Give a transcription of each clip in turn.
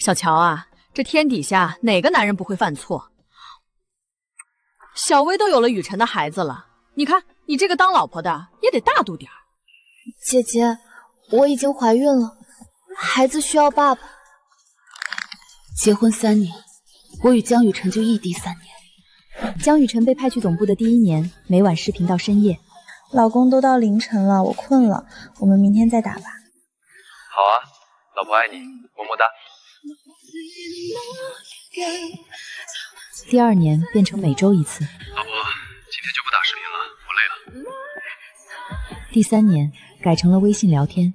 小乔啊，这天底下哪个男人不会犯错？小薇都有了雨辰的孩子了，你看你这个当老婆的也得大度点儿。姐姐，我已经怀孕了，孩子需要爸爸。结婚3年，我与江雨辰就异地3年。江雨辰被派去总部的第1年，每晚视频到深夜。老公都到凌晨了，我困了，我们明天再打吧。好啊，老婆爱你，么么哒。第2年变成每周1次。老婆，今天就不打视频了，我累了。第3年改成了微信聊天，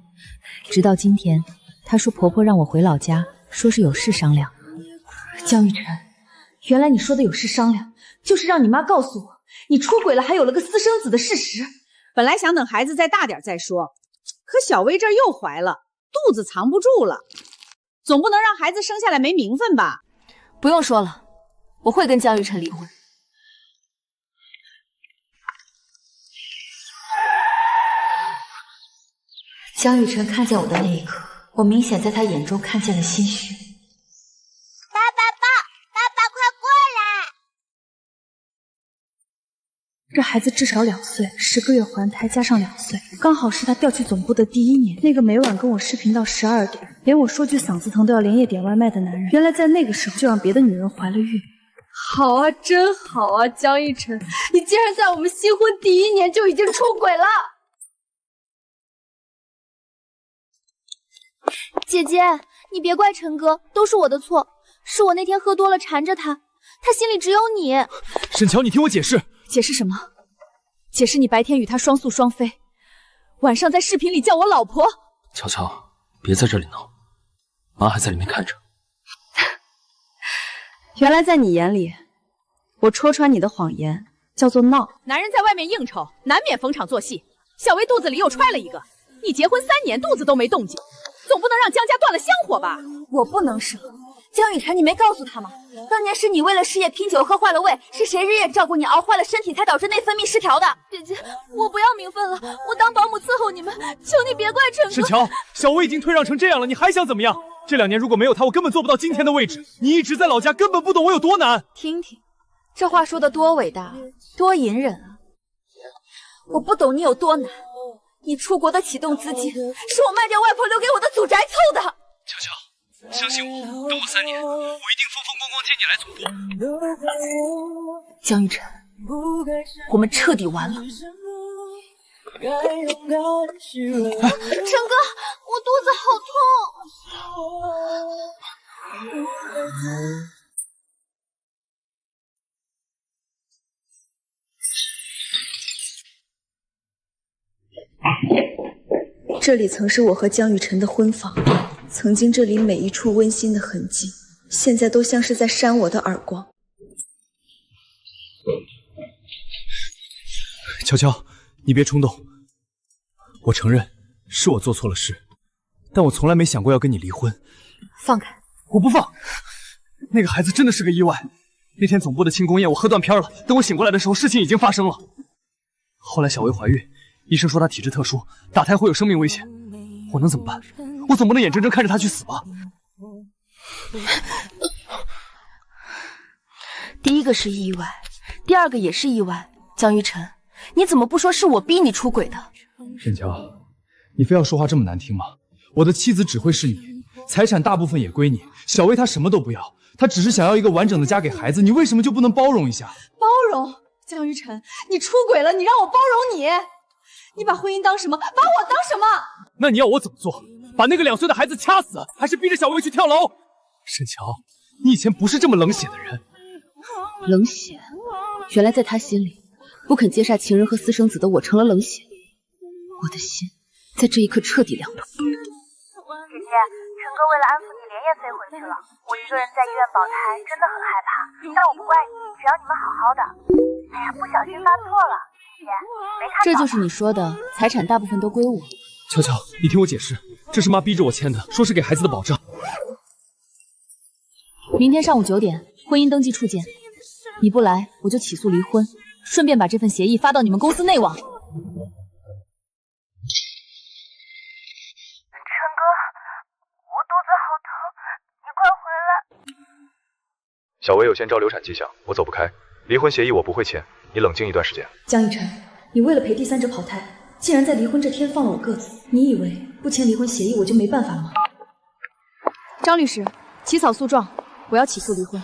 直到今天，她说婆婆让我回老家，说是有事商量。江雨辰，原来你说的有事商量，就是让你妈告诉我你出轨了，还有了个私生子的事实。本来想等孩子再大点再说，可小薇这儿又怀了，肚子藏不住了，总不能让孩子生下来没名分吧？不用说了，我会跟江雨辰离婚。江雨辰看见我的那一刻，我明显在他眼中看见了心血。爸爸快过来！这孩子至少2岁，10个月怀胎加上2岁，刚好是他调去总部的第1年。那个每晚跟我视频到12点，连我说句嗓子疼都要连夜点外卖的男人，原来在那个时候就让别的女人怀了孕。好啊，真好啊，江一晨，你竟然在我们新婚第1年就已经出轨了！姐姐，你别怪陈哥，都是我的错，是我那天喝多了缠着他，他心里只有你。沈乔，你听我解释。解释什么？解释你白天与他双宿双飞，晚上在视频里叫我老婆。乔乔，别在这里闹，妈还在里面看着。原来在你眼里，我戳穿你的谎言叫做闹。男人在外面应酬，难免逢场作戏。小薇肚子里又揣了一个，你结婚3年肚子都没动静，总不能让江家断了香火吧？我不能生。江雨辰，你没告诉他吗？当年是你为了事业拼酒喝坏了胃，是谁日夜照顾你熬坏了身体，才导致内分泌失调的？姐姐，我不要名分了，我当保姆伺候你们，求你别怪陈哥。沈乔，小薇已经退让成这样了，你还想怎么样？这2年如果没有她，我根本做不到今天的位置。你一直在老家，根本不懂我有多难。听听，这话说的多伟大，多隐忍啊！我不懂你有多难。你出国的启动资金是我卖掉外婆留给我的祖宅凑的。乔乔，相信我，等我3年，我一定风风光光接你来总部。江雨辰，我们彻底完了。陈哥，我肚子好痛。这里曾是我和江雨辰的婚房，曾经这里每一处温馨的痕迹，现在都像是在扇我的耳光。乔乔，你别冲动。我承认是我做错了事，但我从来没想过要跟你离婚。放开！我不放。那个孩子真的是个意外。那天总部的庆功宴我喝断片了，等我醒过来的时候，事情已经发生了。后来小薇怀孕，医生说她体质特殊，打胎会有生命危险。我能怎么办？我总不能眼睁睁看着她去死吧？第一个是意外，第2个也是意外。江雨辰，你怎么不说是我逼你出轨的？沈乔，你非要说话这么难听吗？我的妻子只会是你，财产大部分也归你。小薇她什么都不要，她只是想要一个完整的家给孩子，你为什么就不能包容一下？包容？江雨辰，你出轨了，你让我包容你？你把婚姻当什么？把我当什么？那你要我怎么做？把那个2岁的孩子掐死，还是逼着小薇去跳楼？沈乔，你以前不是这么冷血的人。冷血？原来在他心里，不肯接煞情人和私生子的我成了冷血。我的心在这一刻彻底凉透。姐姐，陈哥为了安抚你，连夜飞回去了。我一个人在医院保胎，真的很害怕。但我不怪你，只要你们好好的。哎呀，不小心发错了，姐姐，没看到。这就是你说的，财产大部分都归我。乔乔，你听我解释，这是妈逼着我签的，说是给孩子的保障。明天上午9点，婚姻登记处见。你不来，我就起诉离婚，顺便把这份协议发到你们公司内网。陈哥，我肚子好疼，你快回小薇有先兆流产迹象，我走不开。离婚协议我不会签，你冷静一段时间。江逸晨，你为了陪第三者跑胎，竟然在离婚这天放了我鸽子。你以为不签离婚协议我就没办法了吗？张律师，起草诉状，我要起诉离婚。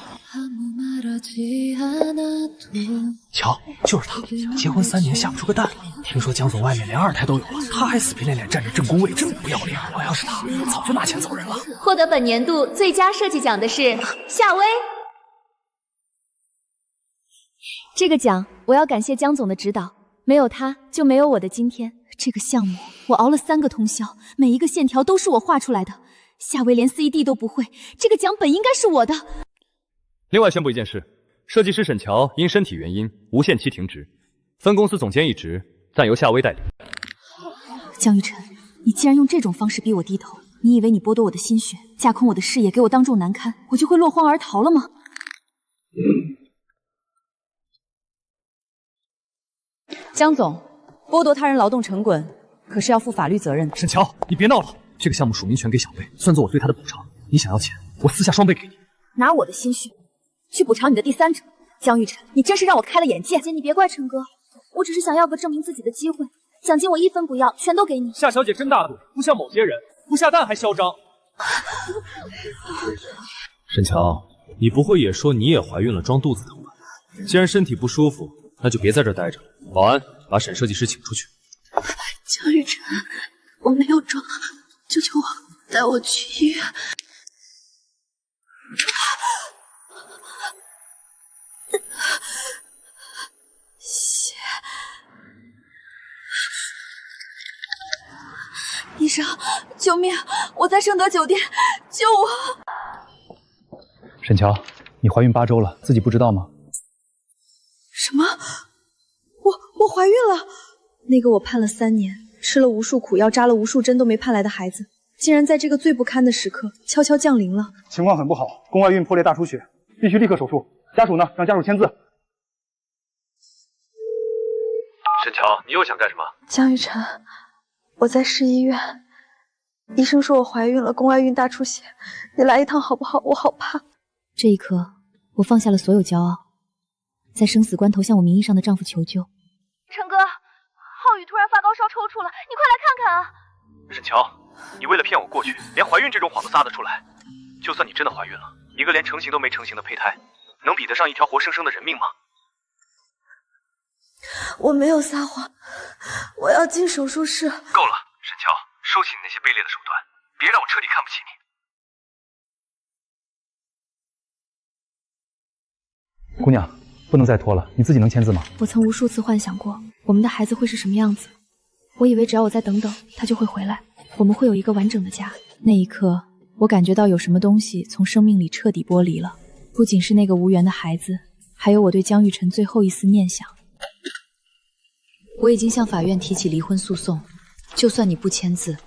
瞧，就是他，结婚3年下不出个蛋。听说江总外面连2胎都有了，他还死皮赖脸占着正宫位，真不要脸！我要是他，早就拿钱走人了。获得本年度最佳设计奖的是夏薇。这个奖我要感谢江总的指导，没有他就没有我的今天。这个项目我熬了3个通宵，每一个线条都是我画出来的。夏薇连 4ED 都不会，这个奖本应该是我的。另外宣布一件事，设计师沈乔因身体原因无限期停职，分公司总监一职暂由夏薇代理。江逸晨，你既然用这种方式逼我低头，你以为你剥夺我的心血，架空我的事业，给我当众难堪，我就会落荒而逃了吗？江总，剥夺他人劳动成滚，可是要负法律责任的。沈乔，你别闹了，这个项目署名权给小薇，算作我对她的补偿。你想要钱，我私下双倍给你。拿我的心血去补偿你的第三者，江逸晨，你真是让我开了眼界。姐，你别怪陈哥，我只是想要个证明自己的机会，奖金我1分不要，全都给你。夏小姐真大度，不像某些人不下蛋还嚣张。沈乔，你不会也说你也怀孕了，装肚子疼吧？既然身体不舒服，那就别在这儿待着了。保安，把沈设计师请出去。江逸晨，我没有装，求求我，带我去医院。医生，救命！我在盛德酒店，救我！沈乔，你怀孕8周了，自己不知道吗？什么？我怀孕了？那个我盼了3年，吃了无数苦药，扎了无数针都没盼来的孩子，竟然在这个最不堪的时刻悄悄降临了。情况很不好，宫外孕破裂大出血，必须立刻手术。家属呢？让家属签字。沈乔，你又想干什么？江逸晨，我在市医院，医生说我怀孕了，宫外孕大出血，你来一趟好不好？我好怕。这一刻，我放下了所有骄傲，在生死关头向我名义上的丈夫求救。陈哥，浩宇突然发高烧抽搐了，你快来看看啊！沈乔，你为了骗我过去，连怀孕这种谎都撒得出来。就算你真的怀孕了，一个连成型都没成型的胚胎，能比得上一条活生生的人命吗？我没有撒谎，我要进手术室。够了，沈乔，收起你那些卑劣的手段，别让我彻底看不起你。姑娘，不能再拖了，你自己能签字吗？我曾无数次幻想过我们的孩子会是什么样子，我以为只要我再等等，他就会回来，我们会有一个完整的家。那一刻，我感觉到有什么东西从生命里彻底剥离了，不仅是那个无缘的孩子，还有我对江玉晨最后一丝念想。我已经向法院提起离婚诉讼，就算你不签字，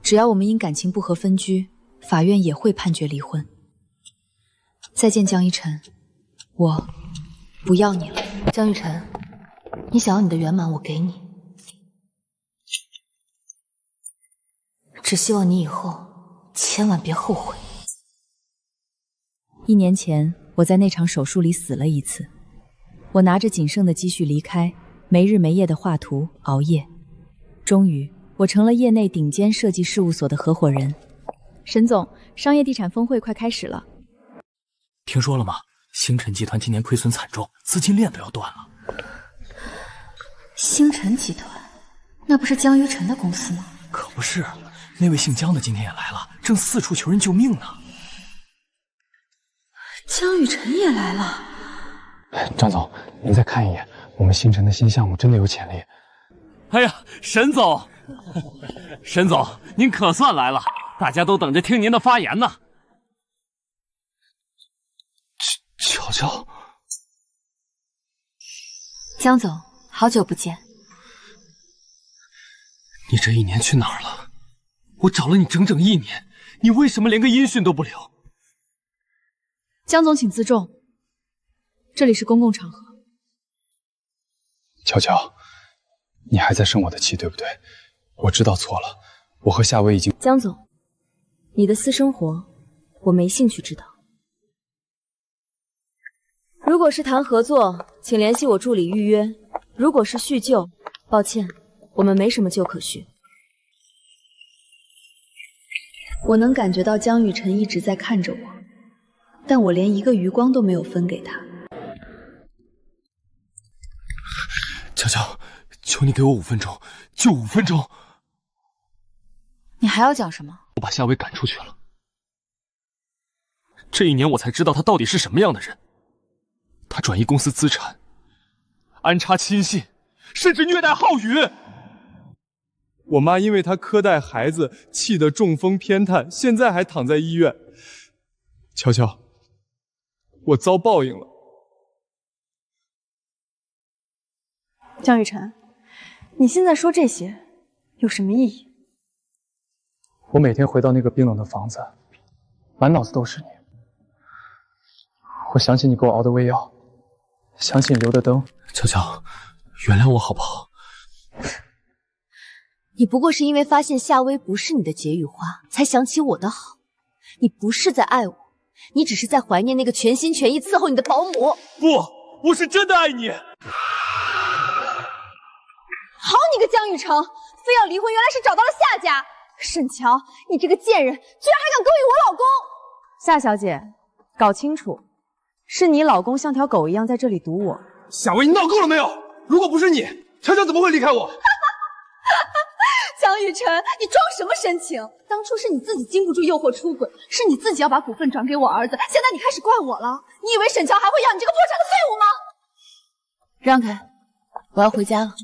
只要我们因感情不和分居，法院也会判决离婚。再见，江一晨，我不要你了。江玉晨，你想要你的圆满，我给你，只希望你以后千万别后悔。1年前，我在那场手术里死了一次，我拿着仅剩的积蓄离开，没日没夜的画图熬夜，终于我成了业内顶尖设计事务所的合伙人。沈总，商业地产峰会快开始了。听说了吗？星辰集团今年亏损惨重，资金链都要断了。星辰集团，那不是江于晨的公司吗？可不是，那位姓江的今天也来了，正四处求人救命呢。江雨晨也来了。张总，您再看一眼，我们星辰的新项目真的有潜力。哎呀，沈总，沈总，您可算来了，大家都等着听您的发言呢。乔乔，江总，好久不见。你这1年去哪儿了？我找了你整整1年，你为什么连个音讯都不留？江总，请自重，这里是公共场合。乔乔，你还在生我的气，对不对？我知道错了，我和夏薇已经……江总，你的私生活我没兴趣知道。如果是谈合作，请联系我助理预约；如果是叙旧，抱歉，我们没什么旧可叙。我能感觉到江雨晨一直在看着我，但我连一个余光都没有分给他。乔乔，求你给我5分钟，就5分钟。你还要讲什么？我把夏薇赶出去了。这1年我才知道他到底是什么样的人。他转移公司资产，安插亲信，甚至虐待浩宇。我妈因为他苛待孩子，气得中风偏瘫，现在还躺在医院。乔乔，我遭报应了。江雨晨，你现在说这些有什么意义？我每天回到那个冰冷的房子，满脑子都是你。我想起你给我熬的胃药，想起你留的灯。乔乔，原谅我好不好？你不过是因为发现夏薇不是你的解语花，才想起我的好。你不是在爱我，你只是在怀念那个全心全意伺候你的保姆。不，我是真的爱你。好你个江雨城，非要离婚，原来是找到了夏家。沈乔，你这个贱人，居然还敢勾引我老公！夏小姐，搞清楚，是你老公像条狗一样在这里堵我。夏薇，你闹够了没有？如果不是你，乔乔怎么会离开我？江雨晨，你装什么深情？当初是你自己经不住诱惑出轨，是你自己要把股份转给我儿子，现在你开始怪我了？你以为沈乔还会要你这个破产的废物吗？让开，我要回家了。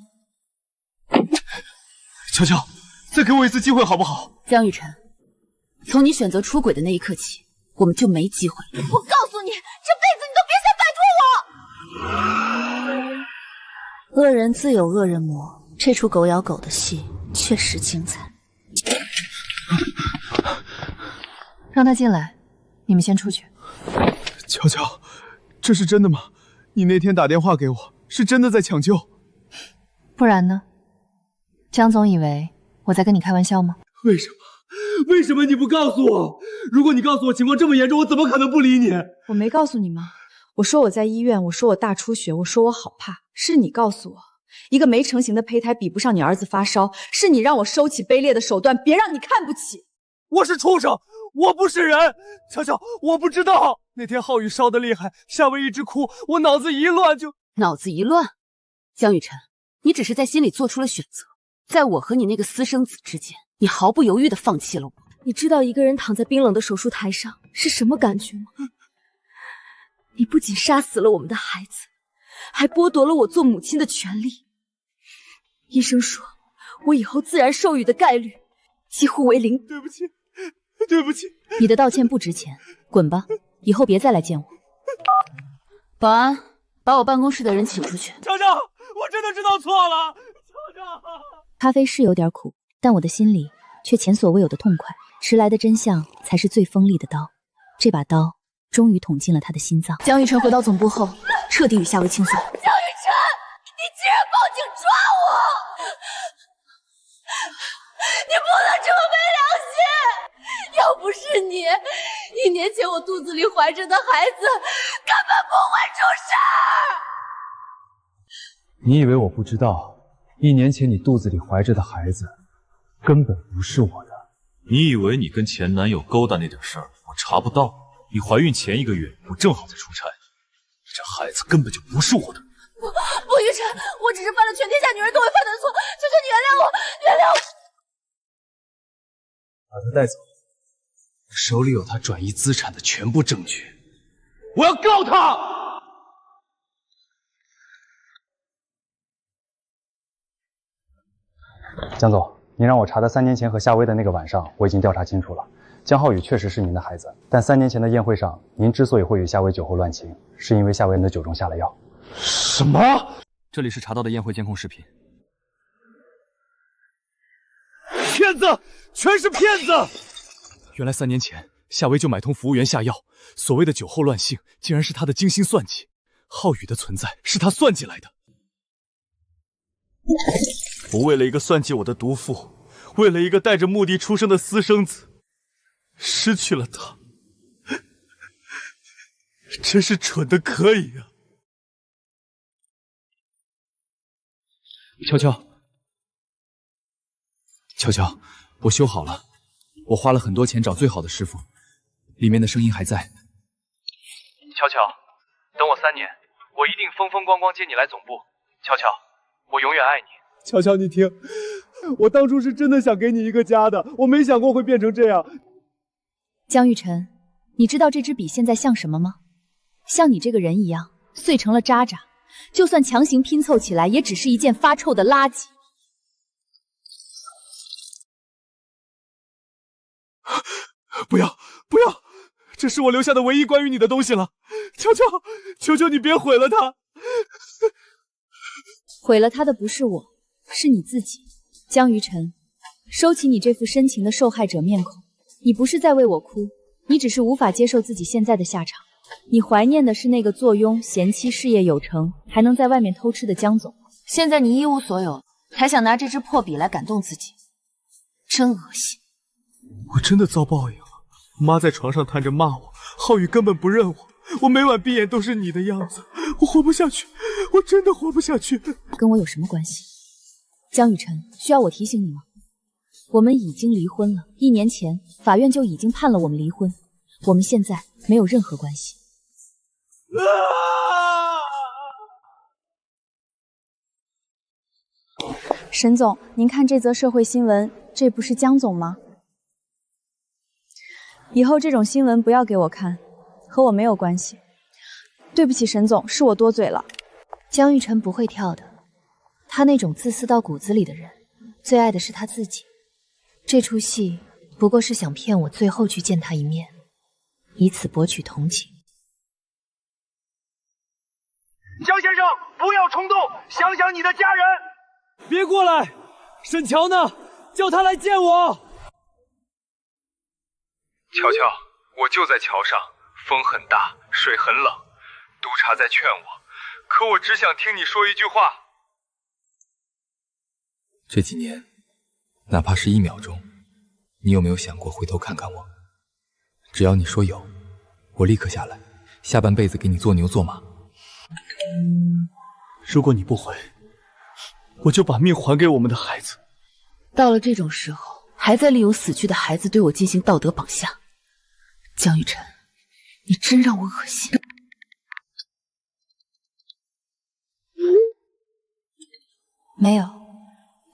乔乔，再给我一次机会好不好？江雨晨，从你选择出轨的那一刻起，我们就没机会了。我告诉你，这辈子你都别想摆脱我！恶人自有恶人磨，这出狗咬狗的戏确实精彩。让他进来，你们先出去。乔乔，这是真的吗？你那天打电话给我，是真的在抢救？不然呢？江总以为我在跟你开玩笑吗？为什么？为什么你不告诉我？如果你告诉我情况这么严重，我怎么可能不理你？我没告诉你吗？我说我在医院，我说我大出血，我说我好怕，是你告诉我，一个没成型的胚胎比不上你儿子发烧，是你让我收起卑劣的手段，别让你看不起。我是畜生，我不是人。乔乔，我不知道那天浩宇烧得厉害，夏薇一直哭，我脑子一乱就……脑子一乱？江雨晨，你只是在心里做出了选择，在我和你那个私生子之间，你毫不犹豫地放弃了我。你知道一个人躺在冰冷的手术台上是什么感觉吗？你不仅杀死了我们的孩子，还剥夺了我做母亲的权利。医生说，我以后自然受孕的概率几乎为零。对不起，对不起。你的道歉不值钱，滚吧，以后别再来见我。保安，把我办公室的人请出去。乔乔，我真的知道错了。乔乔，咖啡是有点苦，但我的心里却前所未有的痛快。迟来的真相才是最锋利的刀，这把刀终于捅进了他的心脏。江雨晨回到总部后，彻底与夏薇清算。江雨晨，你竟然报警抓我！你不能这么没良心！要不是你，1年前我肚子里怀着的孩子根本不会出事儿。你以为我不知道？1年前你肚子里怀着的孩子根本不是我的。你以为你跟前男友勾搭那点事儿我查不到？你怀孕前1个月，我正好在出差，这孩子根本就不是我的。不，雨晨，我只是犯了全天下女人都会犯的错，求求你原谅我，原谅我。把他带走，我手里有他转移资产的全部证据，我要告他！江总，您让我查的3年前和夏薇的那个晚上，我已经调查清楚了。江浩宇确实是您的孩子，但3年前的宴会上，您之所以会与夏薇酒后乱情，是因为夏薇的酒中下了药。什么？这里是查到的宴会监控视频。骗子，全是骗子！原来3年前，夏薇就买通服务员下药，所谓的酒后乱性，竟然是他的精心算计。浩宇的存在是他算计来的。我为了一个算计我的毒妇，为了一个带着目的出生的私生子，失去了他，真是蠢的可以啊！悄悄，悄悄，我修好了，我花了很多钱找最好的师傅，里面的声音还在。悄悄，等我3年，我一定风风光光接你来总部。悄悄，我永远爱你。悄悄，你听，我当初是真的想给你一个家的，我没想过会变成这样。江玉晨，你知道这支笔现在像什么吗？像你这个人一样，碎成了渣渣，就算强行拼凑起来，也只是一件发臭的垃圾。不要，不要！这是我留下的唯一关于你的东西了，悄悄，求求你别毁了它。毁了他的不是我，是你自己。江于晨，收起你这副深情的受害者面孔。你不是在为我哭，你只是无法接受自己现在的下场。你怀念的是那个坐拥贤妻事业有成，还能在外面偷吃的江总。现在你一无所有，还想拿这支破笔来感动自己，真恶心。我真的遭报应了。妈在床上瘫着骂我，浩宇根本不认我，我每晚闭眼都是你的样子，我活不下去，我真的活不下去。跟我有什么关系？江雨晨，需要我提醒你吗？我们已经离婚了，1年前法院就已经判了我们离婚，我们现在没有任何关系。沈总，您看这则社会新闻，这不是江总吗？以后这种新闻不要给我看，和我没有关系。对不起，沈总，是我多嘴了。江玉晨不会跳的，他那种自私到骨子里的人，最爱的是他自己。这出戏不过是想骗我最后去见他一面，以此博取同情。江先生，不要冲动，想想你的家人。别过来！沈乔呢？叫他来见我。乔乔，我就在桥上，风很大，水很冷。督察在劝我，可我只想听你说一句话。这几年，哪怕是1秒钟，你有没有想过回头看看我？只要你说有，我立刻下来，下半辈子给你做牛做马。如果你不回，我就把命还给我们的孩子。到了这种时候，还在利用死去的孩子对我进行道德绑架，江雨晨，你真让我恶心。没有，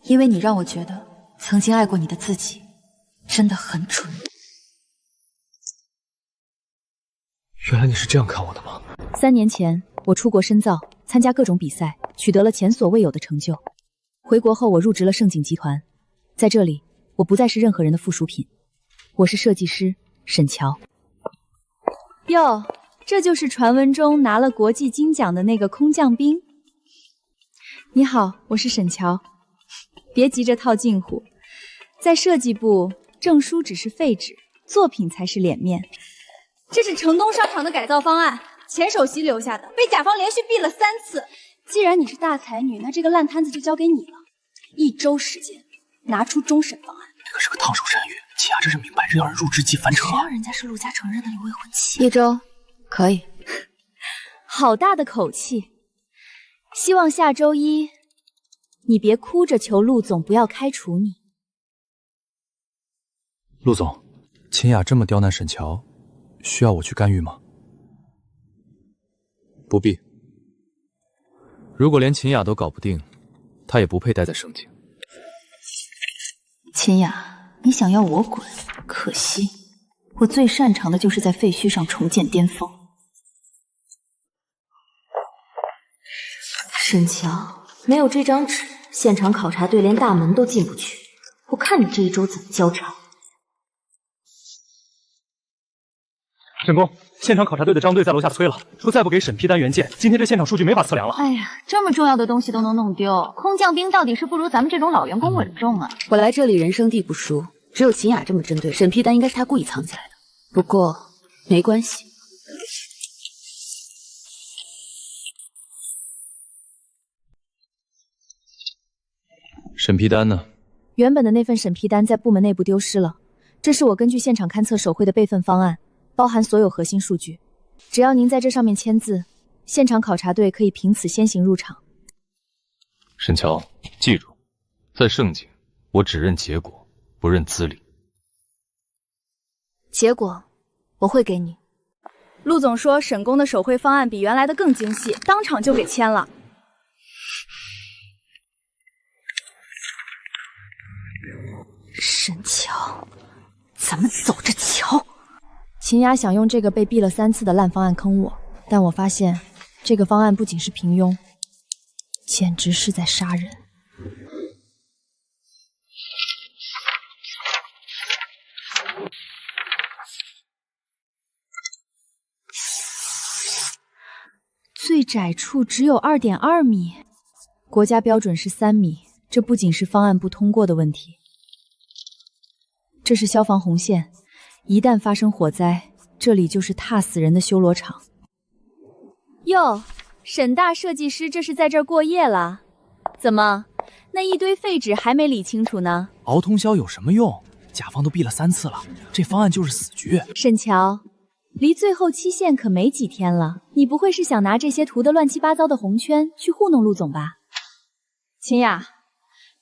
因为你让我觉得曾经爱过你的自己真的很蠢。原来你是这样看我的吗？3年前，我出国深造，参加各种比赛，取得了前所未有的成就。回国后，我入职了盛景集团，在这里，我不再是任何人的附属品，我是设计师沈乔。哟，这就是传闻中拿了国际金奖的那个空降兵。你好，我是沈乔。别急着套近乎，在设计部，证书只是废纸，作品才是脸面。这是城东商场的改造方案，前首席留下的，被甲方连续毙了3次。既然你是大才女，那这个烂摊子就交给你了。1周时间，拿出终审方案。这可是个烫手山芋，齐雅这是明摆着要人入职即翻车。谁让人家是陆家承认的你未婚妻？ 1周，可以。好大的口气！希望下周1，你别哭着求陆总不要开除你。陆总，秦雅这么刁难沈乔，需要我去干预吗？不必。如果连秦雅都搞不定，她也不配待在盛景。秦雅，你想要我滚，可惜我最擅长的就是在废墟上重见巅峰。沈乔，没有这张纸，现场考察队连大门都进不去。我看你这1周怎么交差。沈工，现场考察队的张队在楼下催了，说再不给审批单原件，今天这现场数据没法测量了。哎呀，这么重要的东西都能弄丢，空降兵到底是不如咱们这种老员工稳重啊！我来这里人生地不熟，只有秦雅这么针对，审批单应该是他故意藏起来的。不过没关系。审批单呢？原本的那份审批单在部门内部丢失了，这是我根据现场勘测手绘的备份方案，包含所有核心数据。只要您在这上面签字，现场考察队可以凭此先行入场。沈乔，记住，在盛景，我只认结果，不认资历。结果我会给你。陆总说沈工的手绘方案比原来的更精细，当场就给签了。沈乔，咱们走着瞧。秦雅想用这个被毙了3次的烂方案坑我，但我发现这个方案不仅是平庸，简直是在杀人。最窄处只有2.2米，国家标准是3米，这不仅是方案不通过的问题，这是消防红线，一旦发生火灾，这里就是踏死人的修罗场。哟，沈大设计师这是在这儿过夜了？怎么，那一堆废纸还没理清楚呢？熬通宵有什么用？甲方都毙了3次了，这方案就是死局。沈乔，离最后期限可没几天了，你不会是想拿这些涂得乱七八糟的红圈去糊弄陆总吧？秦雅，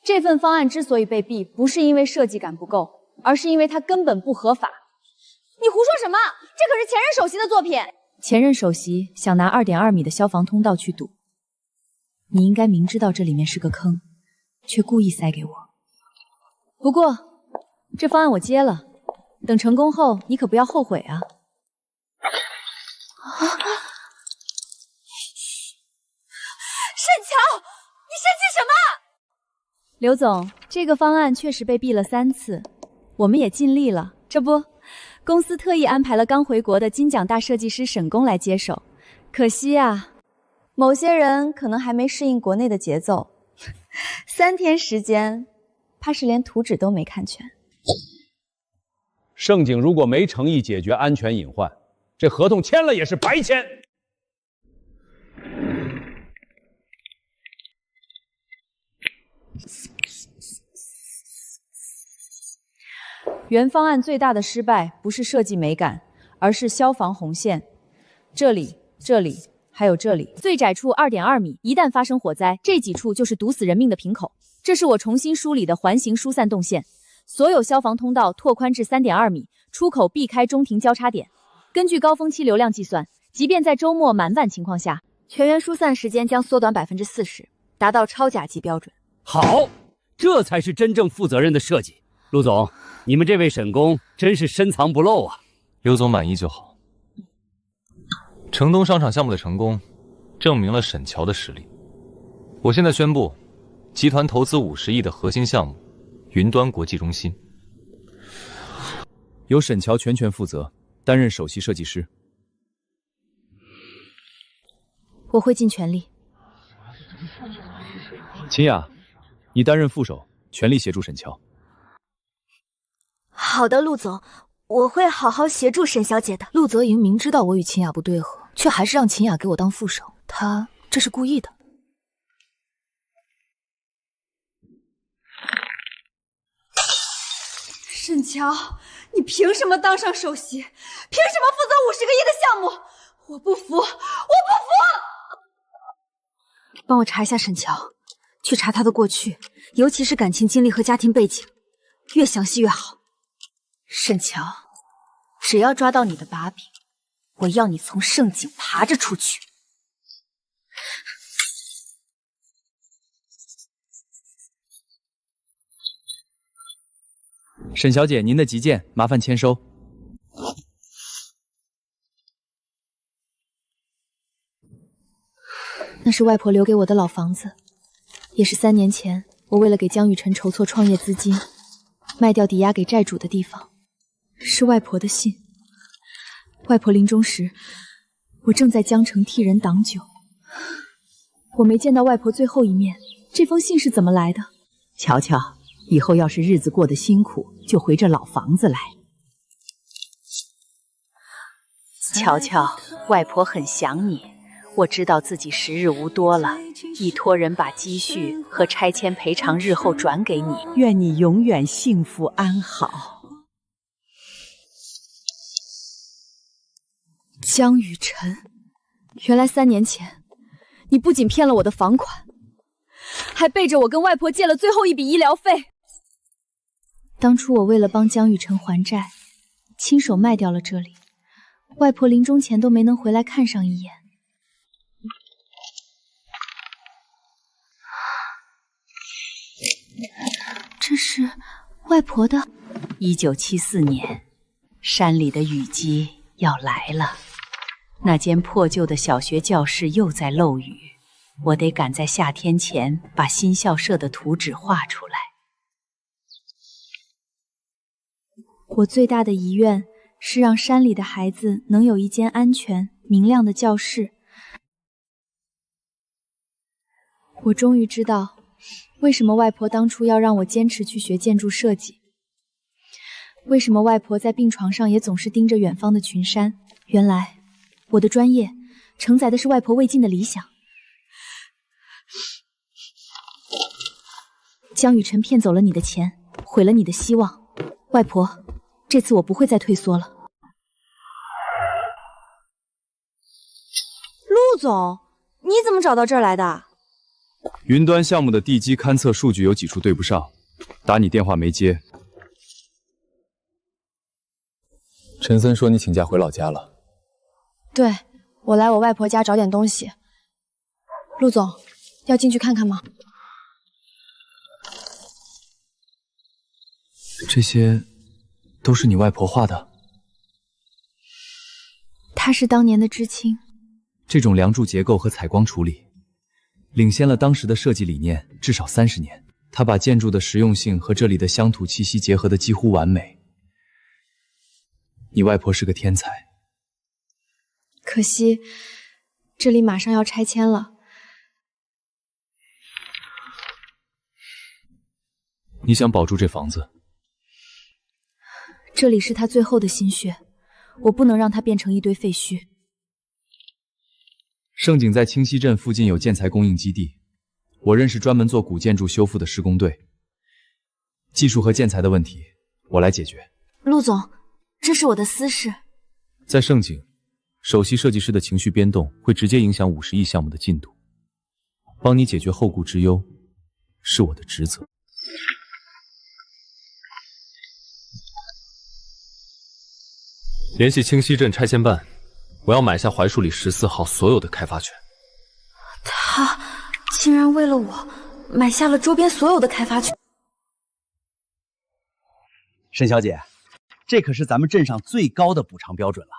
这份方案之所以被毙，不是因为设计感不够，而是因为它根本不合法。你胡说什么？这可是前任首席的作品。前任首席想拿2.2米的消防通道去堵，你应该明知道这里面是个坑，却故意塞给我。不过，这方案我接了，等成功后你可不要后悔啊！沈乔，你生气什么？刘总，这个方案确实被毙了3次，我们也尽力了。这不，公司特意安排了刚回国的金奖大设计师沈工来接手。可惜啊，某些人可能还没适应国内的节奏，3天时间，怕是连图纸都没看全。盛景如果没诚意解决安全隐患，这合同签了也是白签。原方案最大的失败不是设计美感，而是消防红线。这里、这里，还有这里，最窄处2.2米，一旦发生火灾，这几处就是毒死人命的瓶口。这是我重新梳理的环形疏散动线，所有消防通道拓宽至3.2米，出口避开中庭交叉点。根据高峰期流量计算，即便在周末满万情况下，全员疏散时间将缩短40%，达到超甲级标准。好，这才是真正负责任的设计。陆总，你们这位沈工真是深藏不露啊！刘总满意就好。城东商场项目的成功，证明了沈乔的实力。我现在宣布，集团投资50亿的核心项目——云端国际中心，由沈乔全权负责，担任首席设计师。我会尽全力。秦雅，你担任副手，全力协助沈乔。好的，陆总，我会好好协助沈小姐的。陆泽莹明知道我与秦雅不对合，却还是让秦雅给我当副手，他这是故意的。沈乔，你凭什么当上首席？凭什么负责50个亿的项目？我不服，我不服！帮我查一下沈乔，去查他的过去，尤其是感情经历和家庭背景，越详细越好。沈乔，只要抓到你的把柄，我要你从盛景爬着出去。沈小姐，您的急件麻烦签收。那是外婆留给我的老房子，也是3年前我为了给江雨晨筹措创业资金，卖掉抵押给债主的地方。是外婆的信。外婆临终时，我正在江城替人挡酒，我没见到外婆最后一面。这封信是怎么来的？乔乔，以后要是日子过得辛苦，就回这老房子来。乔乔，外婆很想你，我知道自己时日无多了，已托人把积蓄和拆迁赔偿日后转给你，愿你永远幸福安好。江雨晨，原来3年前，你不仅骗了我的房款，还背着我跟外婆借了最后一笔医疗费。当初我为了帮江雨晨还债，亲手卖掉了这里，外婆临终前都没能回来看上一眼。这是外婆的。1974年，山里的雨季要来了，那间破旧的小学教室又在漏雨，我得赶在夏天前把新校舍的图纸画出来。我最大的遗愿是让山里的孩子能有一间安全、明亮的教室。我终于知道，为什么外婆当初要让我坚持去学建筑设计，为什么外婆在病床上也总是盯着远方的群山。原来，我的专业承载的是外婆未尽的理想。江雨晨骗走了你的钱，毁了你的希望。外婆，这次我不会再退缩了。陆总，你怎么找到这儿来的？云端项目的地基勘测数据有几处对不上，打你电话没接。陈森说你请假回老家了。对，我来我外婆家找点东西。陆总，要进去看看吗？这些都是你外婆画的？她是当年的知青。这种梁柱结构和采光处理，领先了当时的设计理念至少30年。他把建筑的实用性和这里的乡土气息结合得几乎完美。你外婆是个天才。可惜，这里马上要拆迁了。你想保住这房子？这里是他最后的心血，我不能让它变成一堆废墟。盛景在清溪镇附近有建材供应基地，我认识专门做古建筑修复的施工队。技术和建材的问题，我来解决。陆总，这是我的私事。在盛景，首席设计师的情绪变动会直接影响50亿项目的进度，帮你解决后顾之忧，是我的职责。联系清溪镇拆迁办，我要买下槐树里14号所有的开发权。他竟然为了我买下了周边所有的开发权。沈小姐，这可是咱们镇上最高的补偿标准了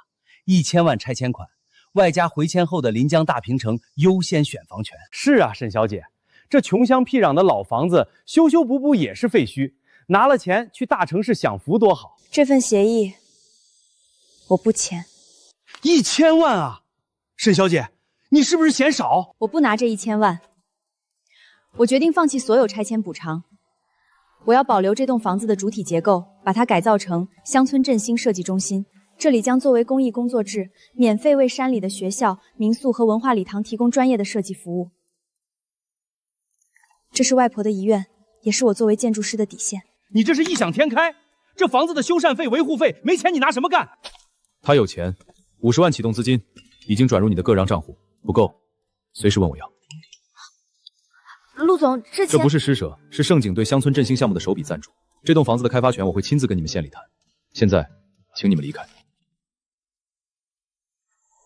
，1000万拆迁款，外加回迁后的临江大平城优先选房权。是啊，沈小姐，这穷乡僻壤的老房子修修补补也是废墟，拿了钱去大城市享福多好。这份协议我不签。1000万啊！沈小姐，你是不是嫌少？我不拿这1000万，我决定放弃所有拆迁补偿。我要保留这栋房子的主体结构，把它改造成乡村振兴设计中心。这里将作为公益工作制，免费为山里的学校、民宿和文化礼堂提供专业的设计服务。这是外婆的遗愿，也是我作为建筑师的底线。你这是异想天开！这房子的修缮费、维护费没钱，你拿什么干？他有钱，50万启动资金已经转入你的个人账户，不够，随时问我要。陆总，这不是施舍，是盛景对乡村振兴项目的首笔赞助。这栋房子的开发权我会亲自跟你们县里谈。现在，请你们离开。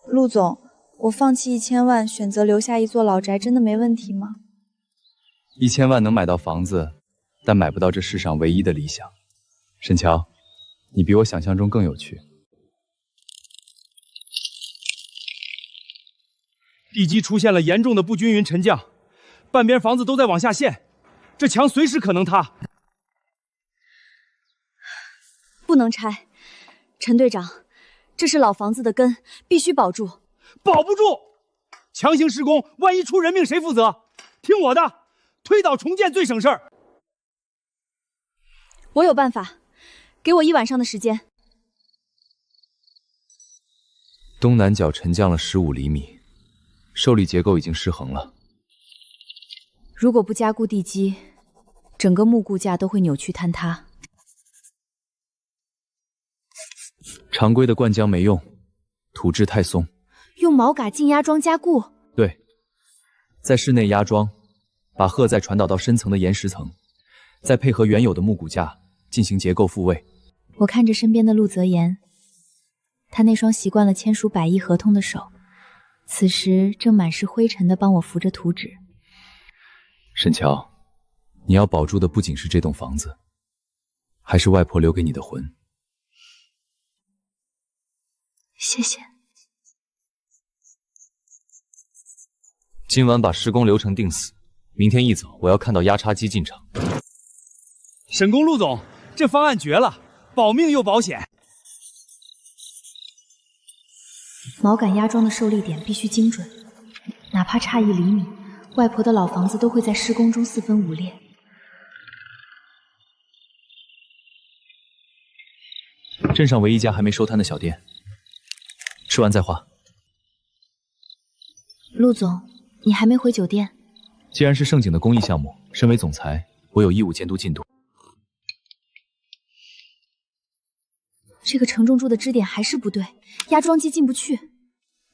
陆总，我放弃1000万，选择留下一座老宅，真的没问题吗？1000万能买到房子，但买不到这世上唯一的理想。沈乔，你比我想象中更有趣。地基出现了严重的不均匀沉降，半边房子都在往下陷，这墙随时可能塌。不能拆，陈队长，这是老房子的根，必须保住。保不住，强行施工，万一出人命谁负责？听我的，推倒重建最省事儿。我有办法，给我1晚上的时间。东南角沉降了15厘米。受力结构已经失衡了。如果不加固地基，整个木骨架都会扭曲坍塌。常规的灌浆没用，土质太松。用毛嘎静压桩加固？对，在室内压桩，把褐再传导到深层的岩石层，再配合原有的木骨架进行结构复位。我看着身边的陆泽言，他那双习惯了签署100亿合同的手，此时正满是灰尘的帮我扶着图纸。沈乔，你要保住的不仅是这栋房子，还是外婆留给你的魂。谢谢。今晚把施工流程定死，明天一早我要看到压插机进场。沈工陆总，这方案绝了，保命又保险。锚杆压桩的受力点必须精准，哪怕差1厘米，外婆的老房子都会在施工中4分5裂。镇上唯一家还没收摊的小店，吃完再花。陆总，你还没回酒店？既然是盛景的公益项目，身为总裁，我有义务监督进度。这个承重柱的支点还是不对，压桩机进不去。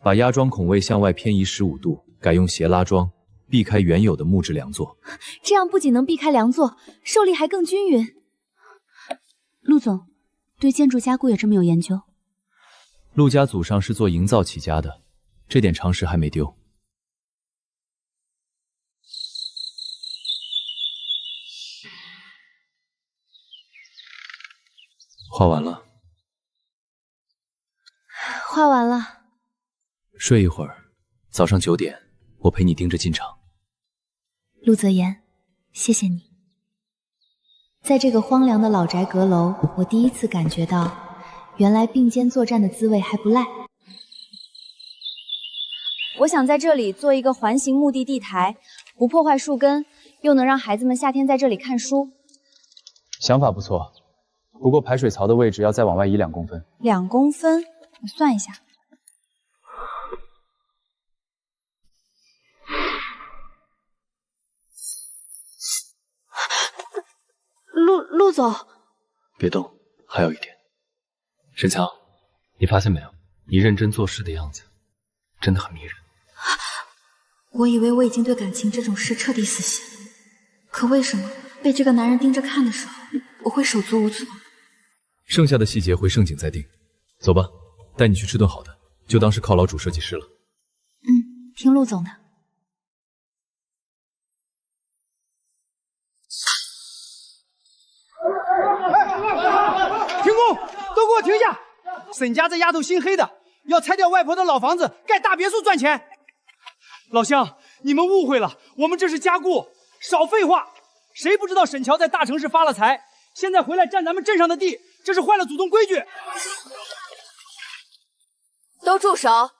把压桩孔位向外偏移15度，改用斜拉桩，避开原有的木质梁座。这样不仅能避开梁座，受力还更均匀。陆总，对建筑加固也这么有研究？陆家祖上是做营造起家的，这点常识还没丢。画完了。画完了。睡一会儿，早上9点，我陪你盯着进场。陆泽言，谢谢你。在这个荒凉的老宅阁楼，我第一次感觉到，原来并肩作战的滋味还不赖。我想在这里做一个环形木地地台，不破坏树根，又能让孩子们夏天在这里看书。想法不错，不过排水槽的位置要再往外移2公分。2公分，我算一下。陆总，别动，还有一点。沈强，你发现没有？你认真做事的样子，真的很迷人。我以为我已经对感情这种事彻底死心，可为什么被这个男人盯着看的时候，我会手足无措？剩下的细节回盛景再定。走吧，带你去吃顿好的，就当是犒劳主设计师了。听陆总的。停工！都给我停下！沈家这丫头心黑的，要拆掉外婆的老房子，盖大别墅赚钱。老乡，你们误会了，我们这是加固，少废话。谁不知道沈乔在大城市发了财，现在回来占咱们镇上的地，这是坏了祖宗规矩。都住手！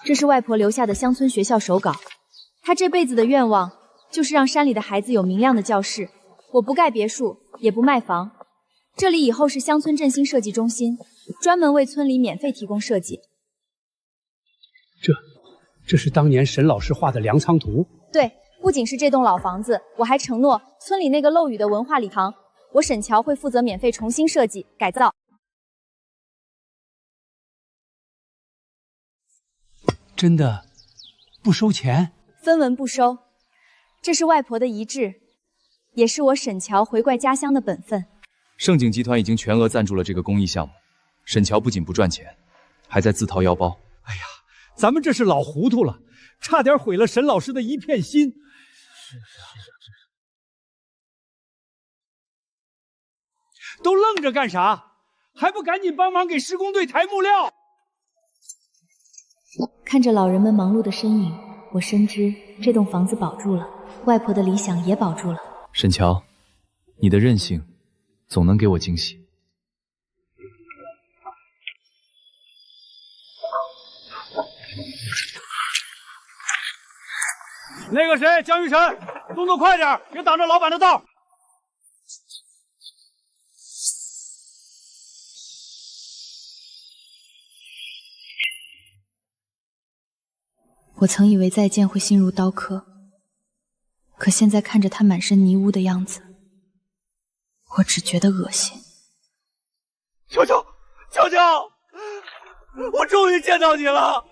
这是外婆留下的乡村学校手稿，她这辈子的愿望就是让山里的孩子有明亮的教室。我不盖别墅，也不卖房，这里以后是乡村振兴设计中心，专门为村里免费提供设计。这是当年沈老师画的粮仓图。对，不仅是这栋老房子，我还承诺村里那个漏雨的文化礼堂，我沈乔会负责免费重新设计改造。真的不收钱？分文不收，这是外婆的遗志，也是我沈乔回怪家乡的本分。盛景集团已经全额赞助了这个公益项目，沈乔不仅不赚钱，还在自掏腰包。哎呀，咱们这是老糊涂了，差点毁了沈老师的一片心。都愣着干啥？还不赶紧帮忙给施工队抬木料？看着老人们忙碌的身影，我深知这栋房子保住了，外婆的理想也保住了。沈乔，你的韧性总能给我惊喜。那个谁，江玉晨，动作快点，别挡着老板的道。我曾以为再见会心如刀刻，可现在看着他满身泥污的样子，我只觉得恶心。求求，求求！我终于见到你了！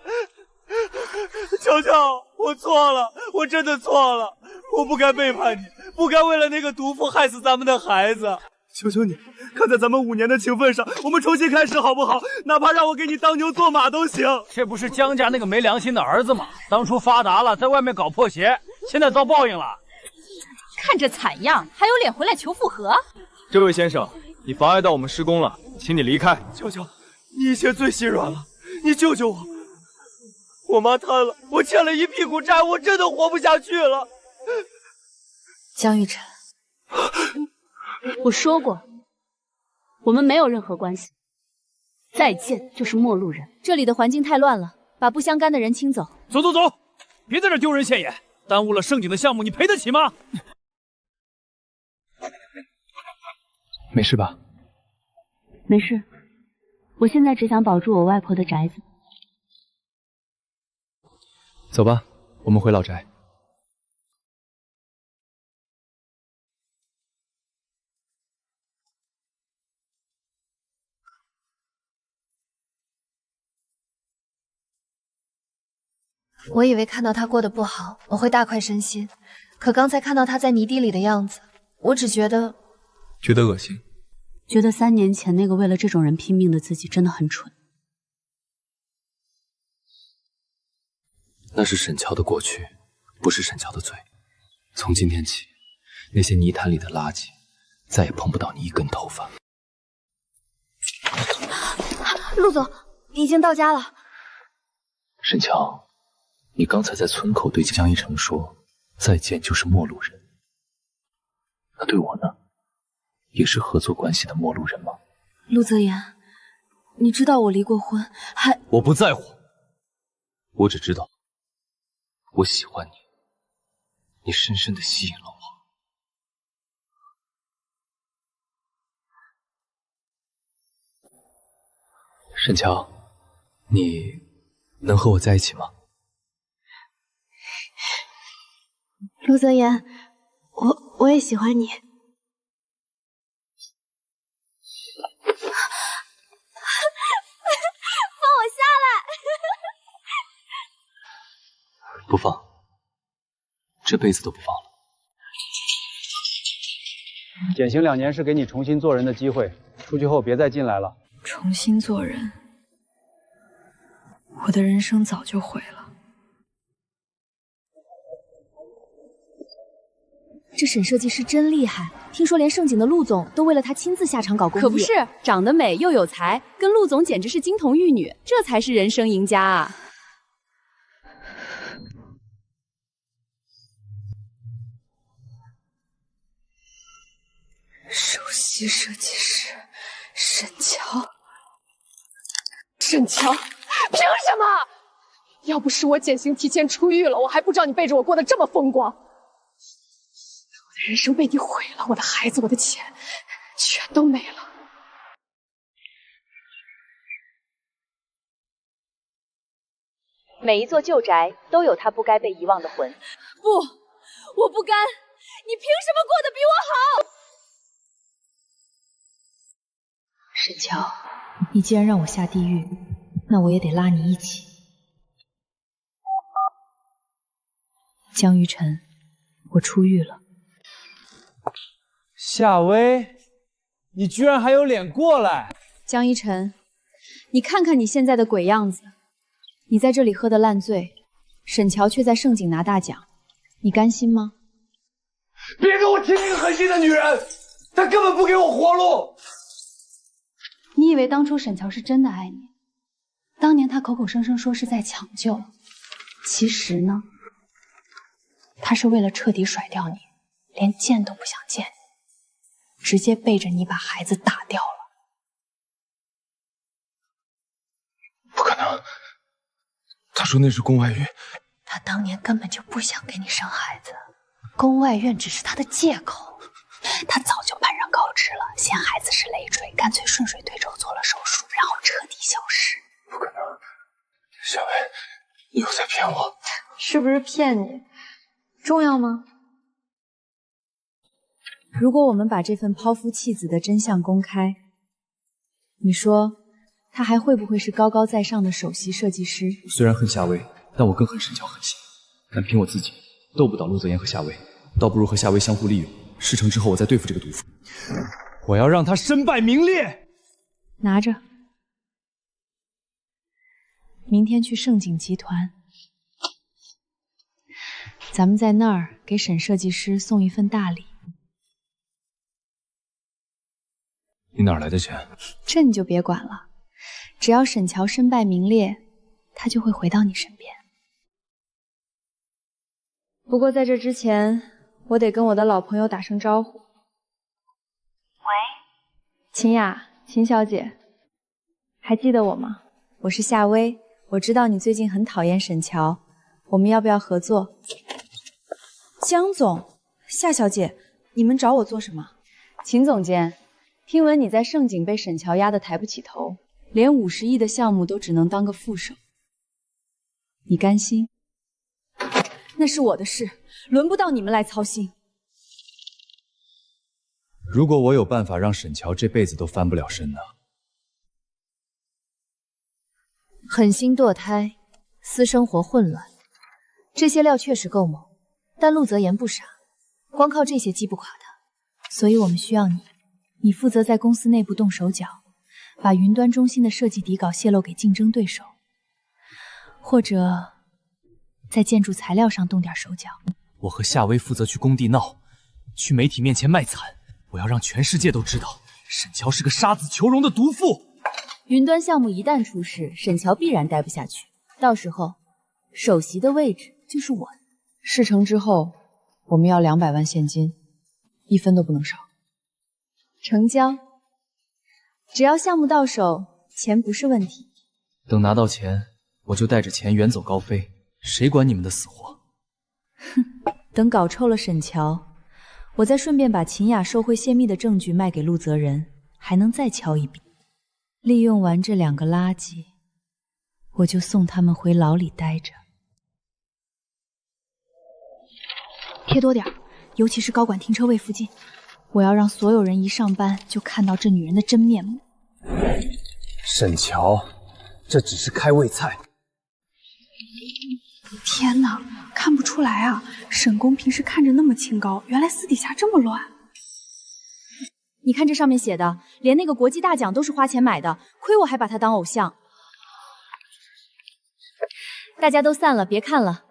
乔乔，我错了，我真的错了，我不该背叛你，不该为了那个毒妇害死咱们的孩子。求求你，看在咱们5年的情分上，我们重新开始好不好？哪怕让我给你当牛做马都行。这不是江家那个没良心的儿子吗？当初发达了，在外面搞破鞋，现在遭报应了。看这惨样，还有脸回来求复合？这位先生，你妨碍到我们施工了，请你离开。乔乔，你以前最心软了，你救救我！我妈瘫了，我欠了一屁股债，我真的活不下去了。江玉晨，我说过，我们没有任何关系，再见就是陌路人。这里的环境太乱了，把不相干的人清走。走走走，别在这丢人现眼，耽误了盛景的项目，你赔得起吗？没事吧？没事，我现在只想保住我外婆的宅子。走吧，我们回老宅。我以为看到他过得不好，我会大快身心，可刚才看到他在泥地里的样子，我只觉得恶心，觉得3年前那个为了这种人拼命的自己真的很蠢。那是沈乔的过去，不是沈乔的罪。从今天起，那些泥潭里的垃圾再也碰不到你一根头发。陆总，已经到家了。沈乔，你刚才在村口对江一成说再见就是陌路人，那对我呢？也是合作关系的陌路人吗？陆泽言，你知道我离过婚，还……我不在乎，我只知道我喜欢你，你深深地吸引了我。沈乔，你能和我在一起吗？陆泽言，我也喜欢你。放我下来！不放，这辈子都不放了。减刑2年是给你重新做人的机会，出去后别再进来了。重新做人，我的人生早就毁了。这沈设计师真厉害，听说连盛景的陆总都为了他亲自下场搞工艺。可不是，长得美又有才，跟陆总简直是金童玉女，这才是人生赢家啊！首席设计师沈乔，沈乔，凭什么？要不是我减刑提前出狱了，我还不知道你背着我过得这么风光。我的人生被你毁了，我的孩子，我的钱，全都没了。每一座旧宅都有它不该被遗忘的魂。不，我不甘！你凭什么过得比我好？沈乔，你既然让我下地狱，那我也得拉你一起。江玉晨，我出狱了。夏薇，你居然还有脸过来！江一晨，你看看你现在的鬼样子，你在这里喝得烂醉，沈乔却在盛景拿大奖，你甘心吗？别给我提那个狠心的女人，她根本不给我活路。你以为当初沈乔是真的爱你？当年他口口声声说是在抢救，其实呢，他是为了彻底甩掉你，连见都不想见你，直接背着你把孩子打掉了。不可能，他说那是宫外孕。他当年根本就不想给你生孩子，宫外孕只是他的借口。他早就判上告知了，嫌孩子是累赘，干脆顺水推舟做了手术，然后彻底消失。不可能，夏薇，你又在骗我。是不是骗你？重要吗？如果我们把这份抛夫弃子的真相公开，你说他还会不会是高高在上的首席设计师？虽然恨夏薇，但我更恨沈乔狠心。但凭我自己斗不倒陆泽言和夏薇，倒不如和夏薇相互利用。事成之后，我再对付这个毒妇。我要让他身败名裂。拿着，明天去盛景集团，咱们在那儿给沈设计师送一份大礼。你哪来的钱？这你就别管了，只要沈乔身败名裂，他就会回到你身边。不过在这之前，我得跟我的老朋友打声招呼。喂，秦雅，秦小姐，还记得我吗？我是夏薇，我知道你最近很讨厌沈乔，我们要不要合作？江总，夏小姐，你们找我做什么？秦总监，听闻你在盛景被沈乔压得抬不起头，连50亿的项目都只能当个副手，你甘心？那是我的事，轮不到你们来操心。如果我有办法让沈乔这辈子都翻不了身呢？狠心堕胎，私生活混乱，这些料确实够猛，但陆泽言不傻，光靠这些击不垮他。所以我们需要你，你负责在公司内部动手脚，把云端中心的设计底稿泄露给竞争对手，或者在建筑材料上动点手脚。我和夏薇负责去工地闹，去媒体面前卖惨，我要让全世界都知道沈乔是个杀子求荣的毒妇。云端项目一旦出事，沈乔必然待不下去，到时候首席的位置就是我的。事成之后，我们要200万现金，1分都不能少。成交，只要项目到手，钱不是问题。等拿到钱，我就带着钱远走高飞，谁管你们的死活？哼，等搞臭了沈乔，我再顺便把秦雅受贿泄密的证据卖给陆泽仁，还能再敲一笔。利用完这2个垃圾，我就送他们回牢里待着。贴多点，尤其是高管停车位附近，我要让所有人一上班就看到这女人的真面目。沈乔，这只是开胃菜。天哪，看不出来啊！沈宫平时看着那么清高，原来私底下这么乱。你看这上面写的，连那个国际大奖都是花钱买的，亏我还把他当偶像。大家都散了，别看了。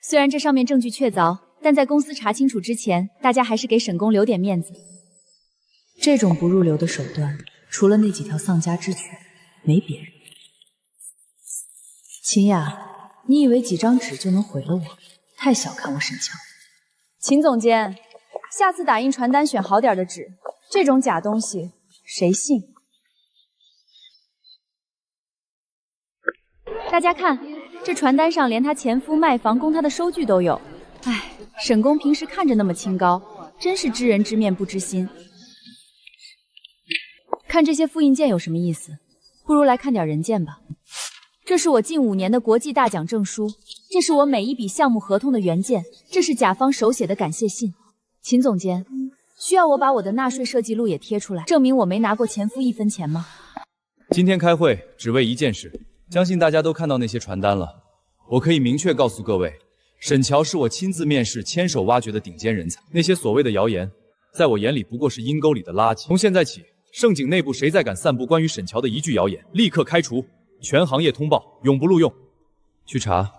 虽然这上面证据确凿，但在公司查清楚之前，大家还是给沈宫留点面子。这种不入流的手段，除了那几条丧家之犬，没别人。秦雅，你以为几张纸就能毁了我？太小看我沈乔。秦总监，下次打印传单选好点的纸，这种假东西谁信？大家看，这传单上连他前夫卖房供他的收据都有。哎，沈宫平时看着那么清高，真是知人知面不知心。看这些复印件有什么意思？不如来看点人件吧。这是我近5年的国际大奖证书，这是我每一笔项目合同的原件，这是甲方手写的感谢信。秦总监，需要我把我的纳税设计录也贴出来，证明我没拿过前夫1分钱吗？今天开会只为一件事，相信大家都看到那些传单了。我可以明确告诉各位，沈乔是我亲自面试、牵手挖掘的顶尖人才。那些所谓的谣言，在我眼里不过是阴沟里的垃圾。从现在起，盛景内部谁再敢散布关于沈乔的一句谣言，立刻开除，全行业通报，永不录用。去查，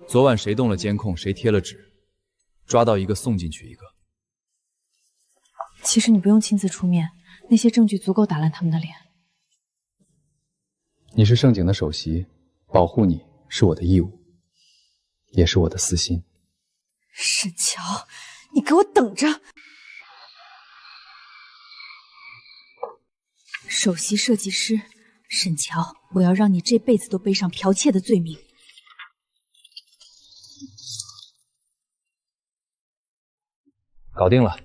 昨晚谁动了监控，谁贴了纸，抓到一个送进去一个。其实你不用亲自出面，那些证据足够打烂他们的脸。你是盛景的首席，保护你是我的义务，也是我的私心。沈乔，你给我等着！首席设计师沈乔，我要让你这辈子都背上剽窃的罪名。搞定了，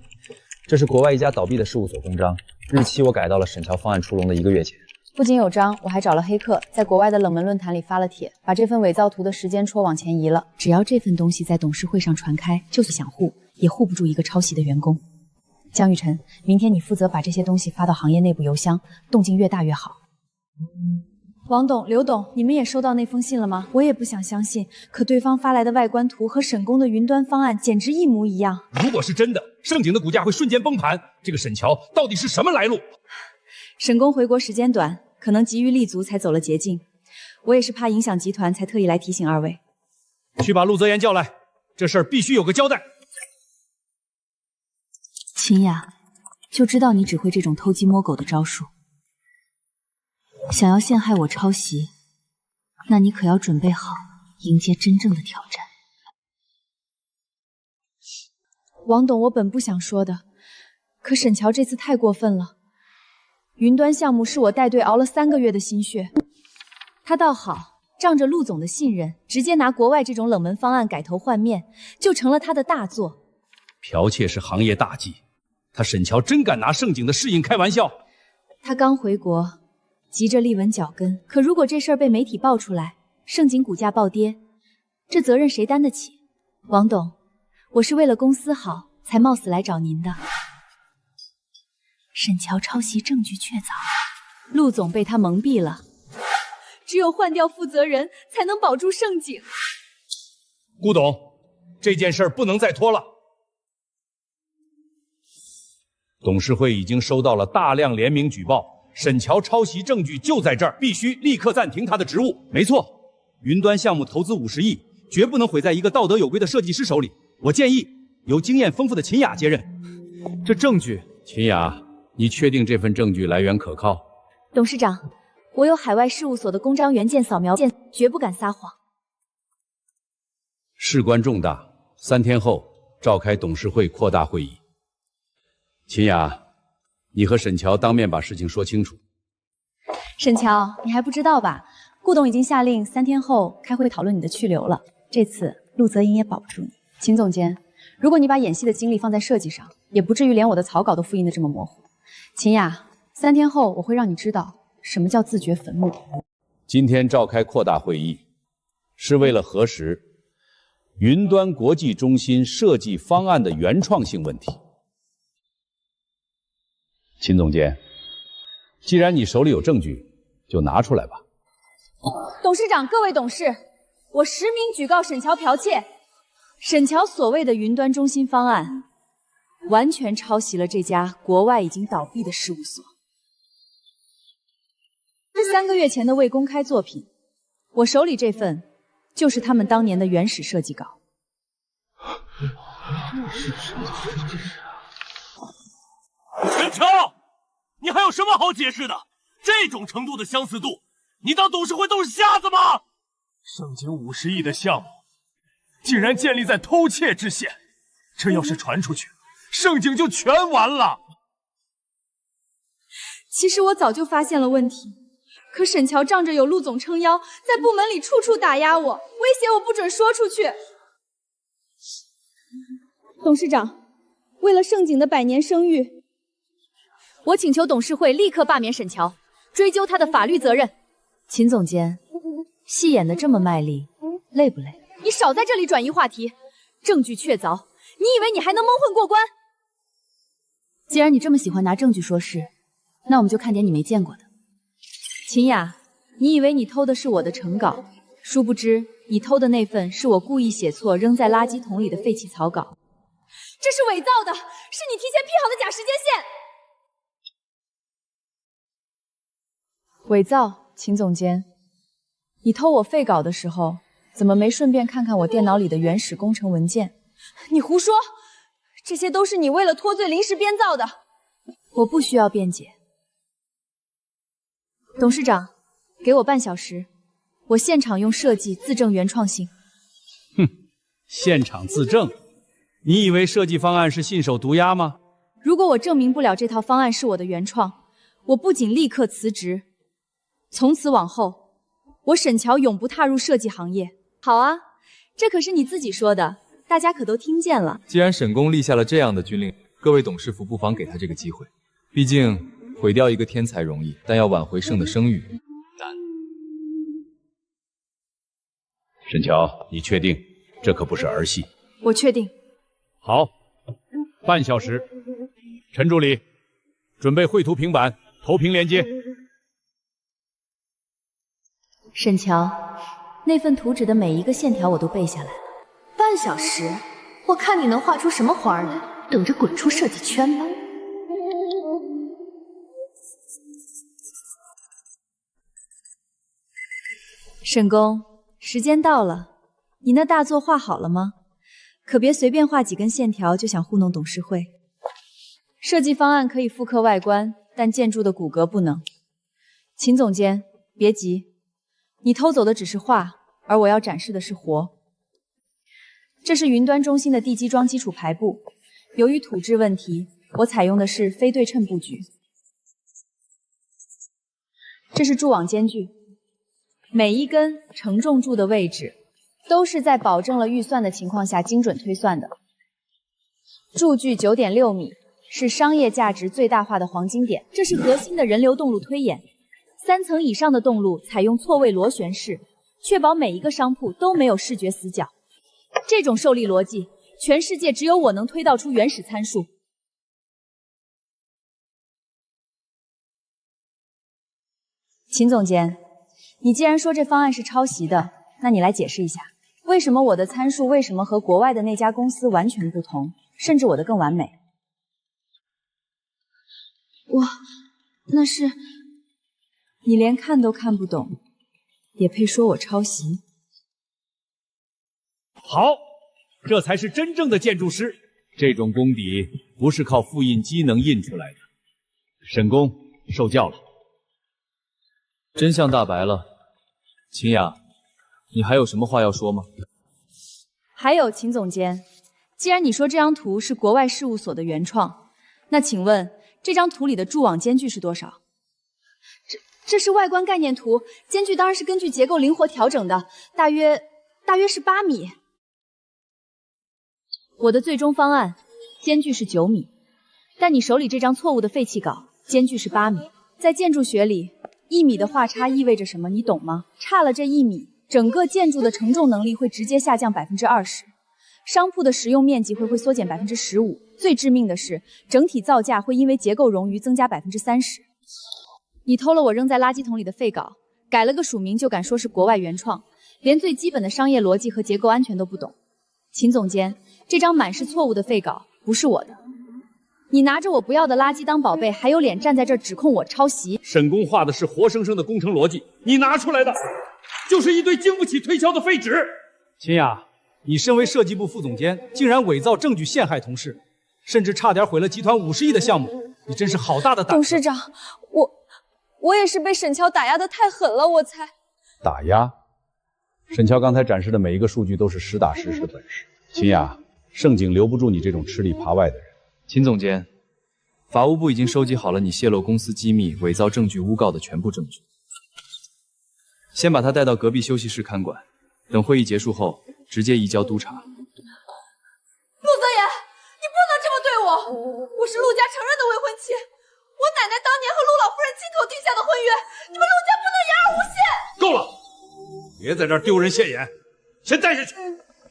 这是国外一家倒闭的事务所公章，日期我改到了沈乔方案出笼的1个月前。不仅有章，我还找了黑客，在国外的冷门论坛里发了帖，把这份伪造图的时间戳往前移了。只要这份东西在董事会上传开，就算想护，也护不住一个抄袭的员工。江雨晨，明天你负责把这些东西发到行业内部邮箱，动静越大越好。王董、刘董，你们也收到那封信了吗？我也不想相信，可对方发来的外观图和沈工的云端方案简直一模一样。如果是真的，盛景的股价会瞬间崩盘。这个沈乔到底是什么来路？沈工回国时间短，可能急于立足才走了捷径。我也是怕影响集团，才特意来提醒二位。去把陆泽言叫来，这事儿必须有个交代。秦雅，就知道你只会这种偷鸡摸狗的招数。想要陷害我抄袭，那你可要准备好迎接真正的挑战。王董，我本不想说的，可沈乔这次太过分了。云端项目是我带队熬了3个月的心血，他倒好，仗着陆总的信任，直接拿国外这种冷门方案改头换面，就成了他的大作。剽窃是行业大忌，他沈乔真敢拿盛景的适应开玩笑？他刚回国，急着立稳脚跟，可如果这事儿被媒体爆出来，盛景股价暴跌，这责任谁担得起？王董，我是为了公司好，才冒死来找您的。沈乔抄袭证据确凿，陆总被他蒙蔽了，只有换掉负责人，才能保住盛景。顾董，这件事不能再拖了。董事会已经收到了大量联名举报，沈乔抄袭证据就在这儿，必须立刻暂停他的职务。没错，云端项目投资50亿，绝不能毁在一个道德有归的设计师手里。我建议由经验丰富的秦雅接任。这证据，秦雅，你确定这份证据来源可靠？董事长，我有海外事务所的公章原件扫描件，绝不敢撒谎。事关重大，3天后召开董事会扩大会议。秦雅，你和沈乔当面把事情说清楚。沈乔，你还不知道吧？顾董已经下令3天后开会讨论你的去留了。这次陆泽莹也保不住你。秦总监，如果你把演戏的精力放在设计上，也不至于连我的草稿都复印的这么模糊。秦雅，3天后我会让你知道什么叫自掘坟墓。今天召开扩大会议，是为了核实云端国际中心设计方案的原创性问题。秦总监，既然你手里有证据，就拿出来吧。董事长，各位董事，我实名举告沈乔剽窃。沈乔所谓的云端中心方案，完全抄袭了这家国外已经倒闭的事务所。3个月前的未公开作品，我手里这份就是他们当年的原始设计稿。沈乔，你还有什么好解释的？这种程度的相似度，你当董事会都是瞎子吗？盛景50亿的项目，竟然建立在偷窃之线，这要是传出去，盛景就全完了。其实我早就发现了问题，可沈乔仗着有陆总撑腰，在部门里处处打压我，威胁我不准说出去。董事长，为了盛景的100年声誉，我请求董事会立刻罢免沈乔，追究他的法律责任。秦总监，戏演得这么卖力，累不累？你少在这里转移话题，证据确凿，你以为你还能蒙混过关？既然你这么喜欢拿证据说事，那我们就看点你没见过的。秦雅，你以为你偷的是我的成稿，殊不知你偷的那份是我故意写错扔在垃圾桶里的废弃草稿。这是伪造的，是你提前批好的假时间线。伪造，秦总监，你偷我废稿的时候，怎么没顺便看看我电脑里的原始工程文件？你胡说，这些都是你为了脱罪临时编造的。我不需要辩解。董事长，给我半小时，我现场用设计自证原创性。哼，现场自证？你以为设计方案是信手毒鸦吗？如果我证明不了这套方案是我的原创，我不仅立刻辞职，从此往后，我沈乔永不踏入设计行业。好啊，这可是你自己说的，大家可都听见了。既然沈工立下了这样的军令，各位董事府不妨给他这个机会。毕竟毁掉一个天才容易，但要挽回盛的声誉难。沈乔，你确定这可不是儿戏？我确定。好，半小时。陈助理，准备绘图平板，投屏连接。沈乔，那份图纸的每一个线条我都背下来了。半小时，我看你能画出什么花儿来，等着滚出设计圈吧。沈宫，时间到了，你那大作画好了吗？可别随便画几根线条就想糊弄董事会。设计方案可以复刻外观，但建筑的骨骼不能。秦总监，别急，你偷走的只是画，而我要展示的是活。这是云端中心的地基桩基础排布，由于土质问题，我采用的是非对称布局。这是柱网间距，每一根承重柱的位置都是在保证了预算的情况下精准推算的。柱距 9.6 米，是商业价值最大化的黄金点。这是核心的人流动路推演，3层以上的动路采用错位螺旋式，确保每一个商铺都没有视觉死角。这种受力逻辑，全世界只有我能推导出原始参数。秦总监，你既然说这方案是抄袭的，那你来解释一下，为什么我的参数为什么和国外的那家公司完全不同，甚至我的更完美？那是你连看都看不懂，也配说我抄袭？好，这才是真正的建筑师。这种功底不是靠复印机能印出来的。沈宫受教了。真相大白了，秦雅，你还有什么话要说吗？还有，秦总监，既然你说这张图是国外事务所的原创，那请问这张图里的柱网间距是多少？这是外观概念图，间距当然是根据结构灵活调整的，大约是8米。我的最终方案间距是9米，但你手里这张错误的废弃稿间距是8米。在建筑学里，1米的画差意味着什么？你懂吗？差了这1米，整个建筑的承重能力会直接下降20%，商铺的实用面积会缩减15%，最致命的是，整体造价会因为结构冗余增加30%。你偷了我扔在垃圾桶里的废稿，改了个署名就敢说是国外原创，连最基本的商业逻辑和结构安全都不懂。秦总监，这张满是错误的废稿不是我的，你拿着我不要的垃圾当宝贝，还有脸站在这儿指控我抄袭？沈宫画的是活生生的工程逻辑，你拿出来的就是一堆经不起推敲的废纸。秦雅，你身为设计部副总监，竟然伪造证据陷害同事，甚至差点毁了集团50亿的项目，你真是好大的胆子！董事长，我也是被沈乔打压的太狠了，我才打压。沈乔刚才展示的每一个数据都是实打实的本事。秦雅，盛景留不住你这种吃里扒外的人。秦总监，法务部已经收集好了你泄露公司机密、伪造证据诬告的全部证据，先把他带到隔壁休息室看管，等会议结束后直接移交督察。陆泽言，你不能这么对我！我是陆家承认的未婚妻，我奶奶当年和陆老夫人亲口定下的婚约，你们陆家不能言而无信！够了，别在这儿丢人现眼，先带下去。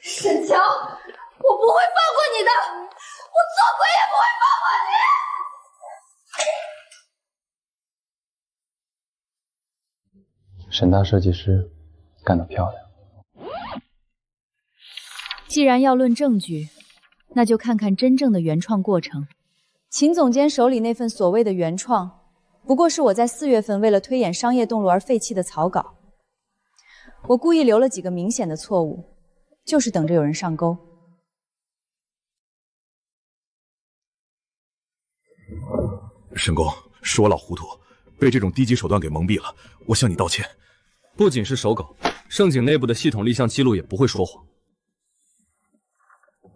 沈乔，我不会放过你的，我做鬼也不会放过你。沈大设计师干得漂亮。既然要论证据，那就看看真正的原创过程。秦总监手里那份所谓的原创，不过是我在4月份为了推演商业动路而废弃的草稿。我故意留了几个明显的错误，就是等着有人上钩。沈宫，是我老糊涂，被这种低级手段给蒙蔽了，我向你道歉。不仅是手稿，盛景内部的系统立项记录也不会说谎。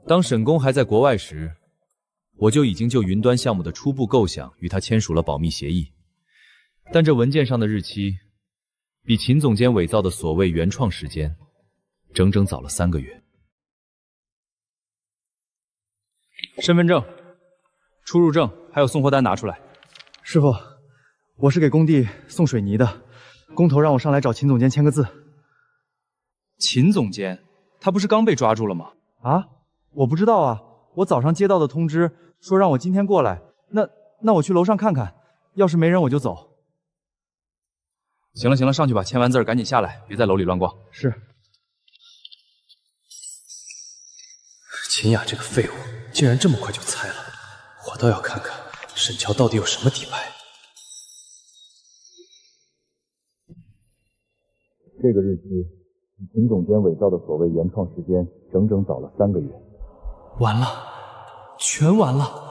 当沈宫还在国外时，我就已经就云端项目的初步构想与他签署了保密协议，但这文件上的日期比秦总监伪造的所谓原创时间整整早了3个月。身份证、出入证还有送货单拿出来。师傅，我是给工地送水泥的，工头让我上来找秦总监签个字。秦总监，他不是刚被抓住了吗？啊，我不知道啊，我早上接到的通知说让我今天过来，那我去楼上看看，要是没人我就走。行了行了，上去吧，签完字赶紧下来，别在楼里乱逛。是。秦雅这个废物，竟然这么快就猜了，我倒要看看沈乔到底有什么底牌。这个日期，秦总监伪造的所谓原创时间，整整早了3个月。完了，全完了！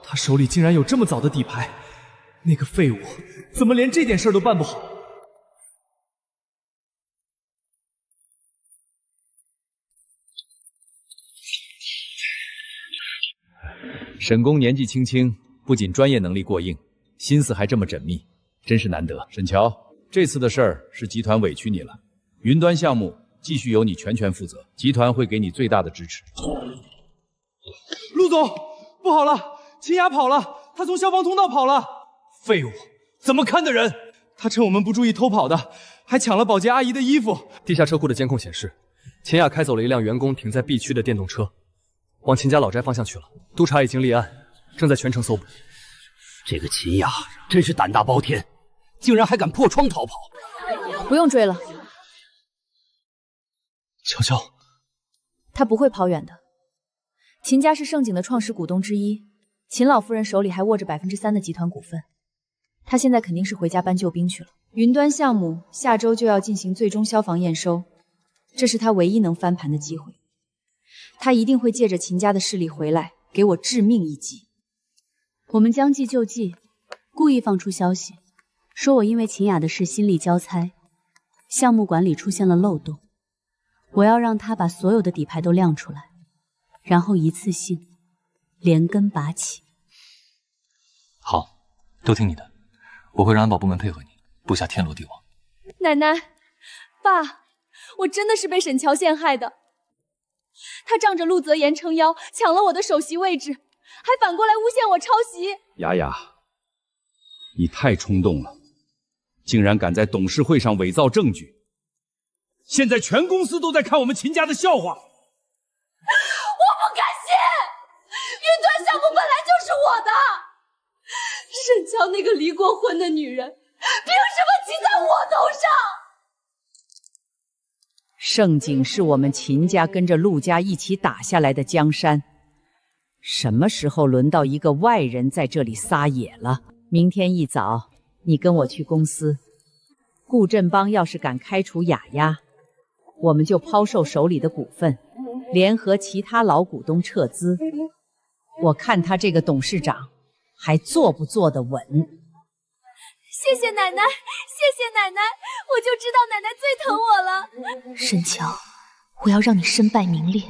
他手里竟然有这么早的底牌，那个废物怎么连这点事都办不好？沈公年纪轻轻，不仅专业能力过硬，心思还这么缜密，真是难得。沈乔，这次的事儿是集团委屈你了，云端项目继续由你全权负责，集团会给你最大的支持。陆总，不好了，秦雅跑了，他从消防通道跑了。废物，怎么看的人？他趁我们不注意偷跑的，还抢了保洁阿姨的衣服。地下车库的监控显示，秦雅开走了一辆员工停在 B 区的电动车，往秦家老宅方向去了。督察已经立案，正在全城搜捕。这个秦雅真是胆大包天，竟然还敢破窗逃跑。不用追了，乔乔，他不会跑远的。秦家是盛景的创始股东之一，秦老夫人手里还握着3%的集团股份。他现在肯定是回家搬救兵去了。云端项目下周就要进行最终消防验收，这是他唯一能翻盘的机会。他一定会借着秦家的势力回来，给我致命一击。我们将计就计，故意放出消息，说我因为秦雅的事心力交瘁，项目管理出现了漏洞，我要让他把所有的底牌都亮出来，然后一次性连根拔起。好，都听你的，我会让安保部门配合你，布下天罗地网。奶奶，爸，我真的是被沈乔陷害的。他仗着陆泽言撑腰，抢了我的首席位置，还反过来诬陷我抄袭。雅雅，你太冲动了，竟然敢在董事会上伪造证据。现在全公司都在看我们秦家的笑话。我不甘心，云端项目本来就是我的，沈乔那个离过婚的女人，凭什么骑在我头上？盛景是我们秦家跟着陆家一起打下来的江山，什么时候轮到一个外人在这里撒野了？明天一早，你跟我去公司。顾振邦要是敢开除雅雅，我们就抛售手里的股份，联合其他老股东撤资。我看他这个董事长还坐不坐得稳。谢谢奶奶，谢谢奶奶，我就知道奶奶最疼我了。沈乔，我要让你身败名裂。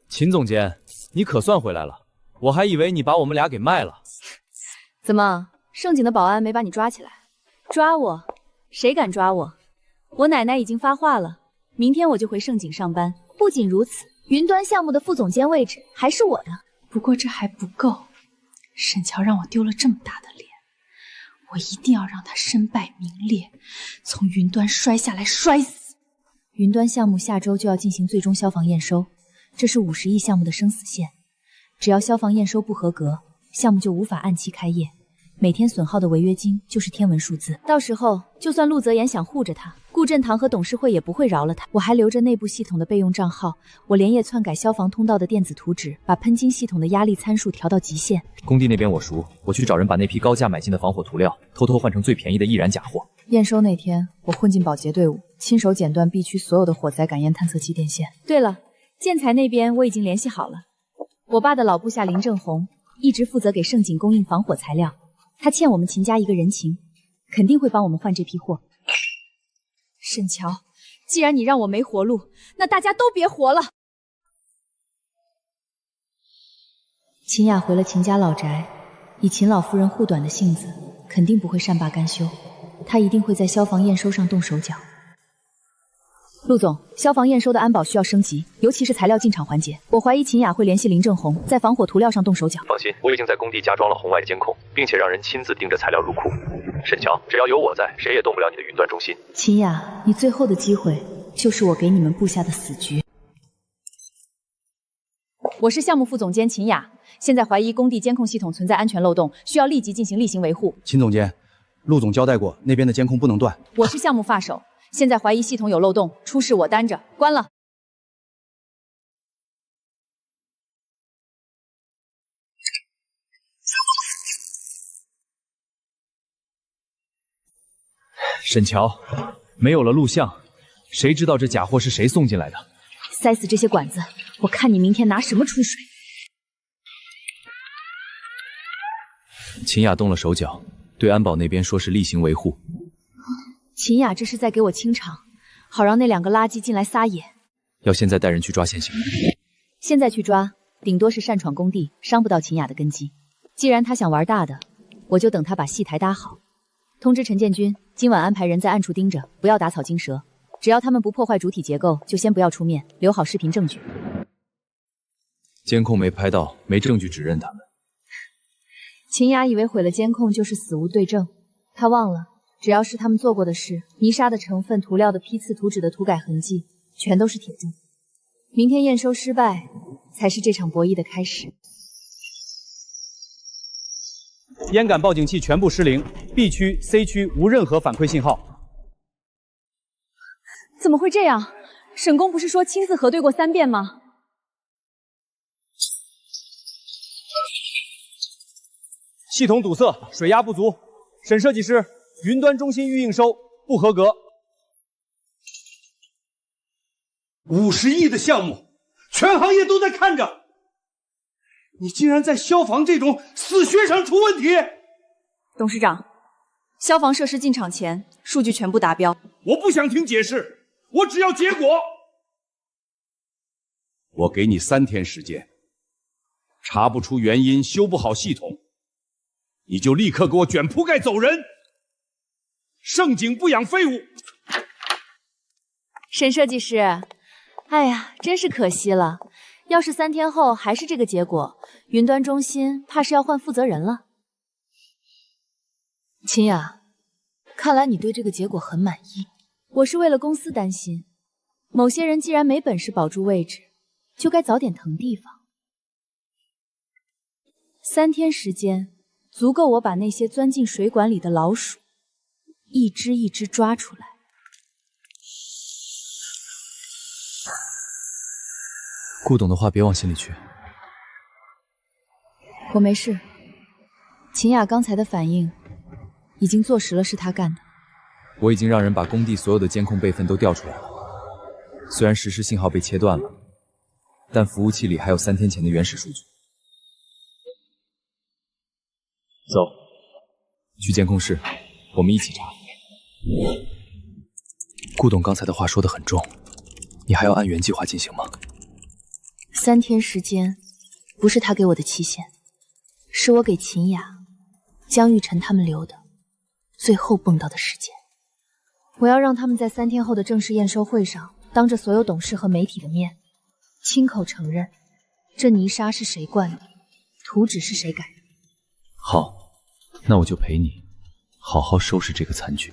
秦总监，你可算回来了，我还以为你把我们俩给卖了。怎么，盛景的保安没把你抓起来？抓我？谁敢抓我？我奶奶已经发话了，明天我就回盛景上班。不仅如此，云端项目的副总监位置还是我的。不过这还不够，沈乔让我丢了这么大的脸，我一定要让他身败名裂，从云端摔下来摔死。云端项目下周就要进行最终消防验收，这是50亿项目的生死线，只要消防验收不合格，项目就无法按期开业，每天损耗的违约金就是天文数字。到时候就算陆泽言想护着他，顾振堂和董事会也不会饶了他。我还留着内部系统的备用账号，我连夜篡改消防通道的电子图纸，把喷晶系统的压力参数调到极限。工地那边我熟，我去找人把那批高价买进的防火涂料偷偷换成最便宜的易燃假货。验收那天，我混进保洁队伍，亲手剪断 B 区所有的火灾感验探测器电线。对了，建材那边我已经联系好了，我爸的老部下林正红一直负责给盛景供应防火材料，他欠我们秦家一个人情，肯定会帮我们换这批货。沈乔，既然你让我没活路，那大家都别活了。秦雅回了秦家老宅，以秦老夫人护短的性子，肯定不会善罢甘休，她一定会在消防验收上动手脚。陆总，消防验收的安保需要升级，尤其是材料进场环节。我怀疑秦雅会联系林正红，在防火涂料上动手脚。放心，我已经在工地加装了红外监控，并且让人亲自盯着材料入库。沈乔，只要有我在，谁也动不了你的云端中心。秦雅，你最后的机会就是我给你们布下的死局。我是项目副总监秦雅，现在怀疑工地监控系统存在安全漏洞，需要立即进行例行维护。秦总监，陆总交代过，那边的监控不能断。我是项目发手，现在怀疑系统有漏洞，出事我担着，关了。沈乔，没有了录像，谁知道这假货是谁送进来的？塞死这些管子，我看你明天拿什么出水！秦雅动了手脚，对安保那边说是例行维护。秦雅这是在给我清场，好让那2个垃圾进来撒野。要现在带人去抓现行。现在去抓，顶多是擅闯工地，伤不到秦雅的根基。既然他想玩大的，我就等他把戏台搭好。通知陈建军，今晚安排人在暗处盯着，不要打草惊蛇。只要他们不破坏主体结构，就先不要出面，留好视频证据。监控没拍到，没证据指认他们。秦雅以为毁了监控就是死无对证，他忘了，只要是他们做过的事，泥沙的成分、涂料的批次、图纸的涂改痕迹，全都是铁证。明天验收失败，才是这场博弈的开始。烟感报警器全部失灵 ，B 区、C 区无任何反馈信号。怎么会这样？沈工不是说亲自核对过3遍吗？系统堵塞，水压不足。沈设计师，云端中心预应收不合格。50亿的项目，全行业都在看着，你竟然在消防这种死穴上出问题！董事长，消防设施进场前数据全部达标。我不想听解释，我只要结果。我给你3天时间，查不出原因，修不好系统，你就立刻给我卷铺盖走人。盛景不养废物。沈设计师，哎呀，真是可惜了。要是3天后还是这个结果，云端中心怕是要换负责人了。秦雅，看来你对这个结果很满意。我是为了公司担心，某些人既然没本事保住位置，就该早点腾地方。3天时间，足够我把那些钻进水管里的老鼠一只一只抓出来。顾董的话别往心里去。我没事。秦雅刚才的反应已经坐实了是他干的。我已经让人把工地所有的监控备份都调出来了。虽然实时信号被切断了，但服务器里还有3天前的原始数据。走，去监控室，我们一起查。顾董刚才的话说得很重，你还要按原计划进行吗？3天时间，不是他给我的期限，是我给秦雅、江玉晨他们留的最后蹦跶的时间。我要让他们在3天后的正式验收会上，当着所有董事和媒体的面，亲口承认这泥沙是谁灌的，图纸是谁改的。好，那我就陪你好好收拾这个残局。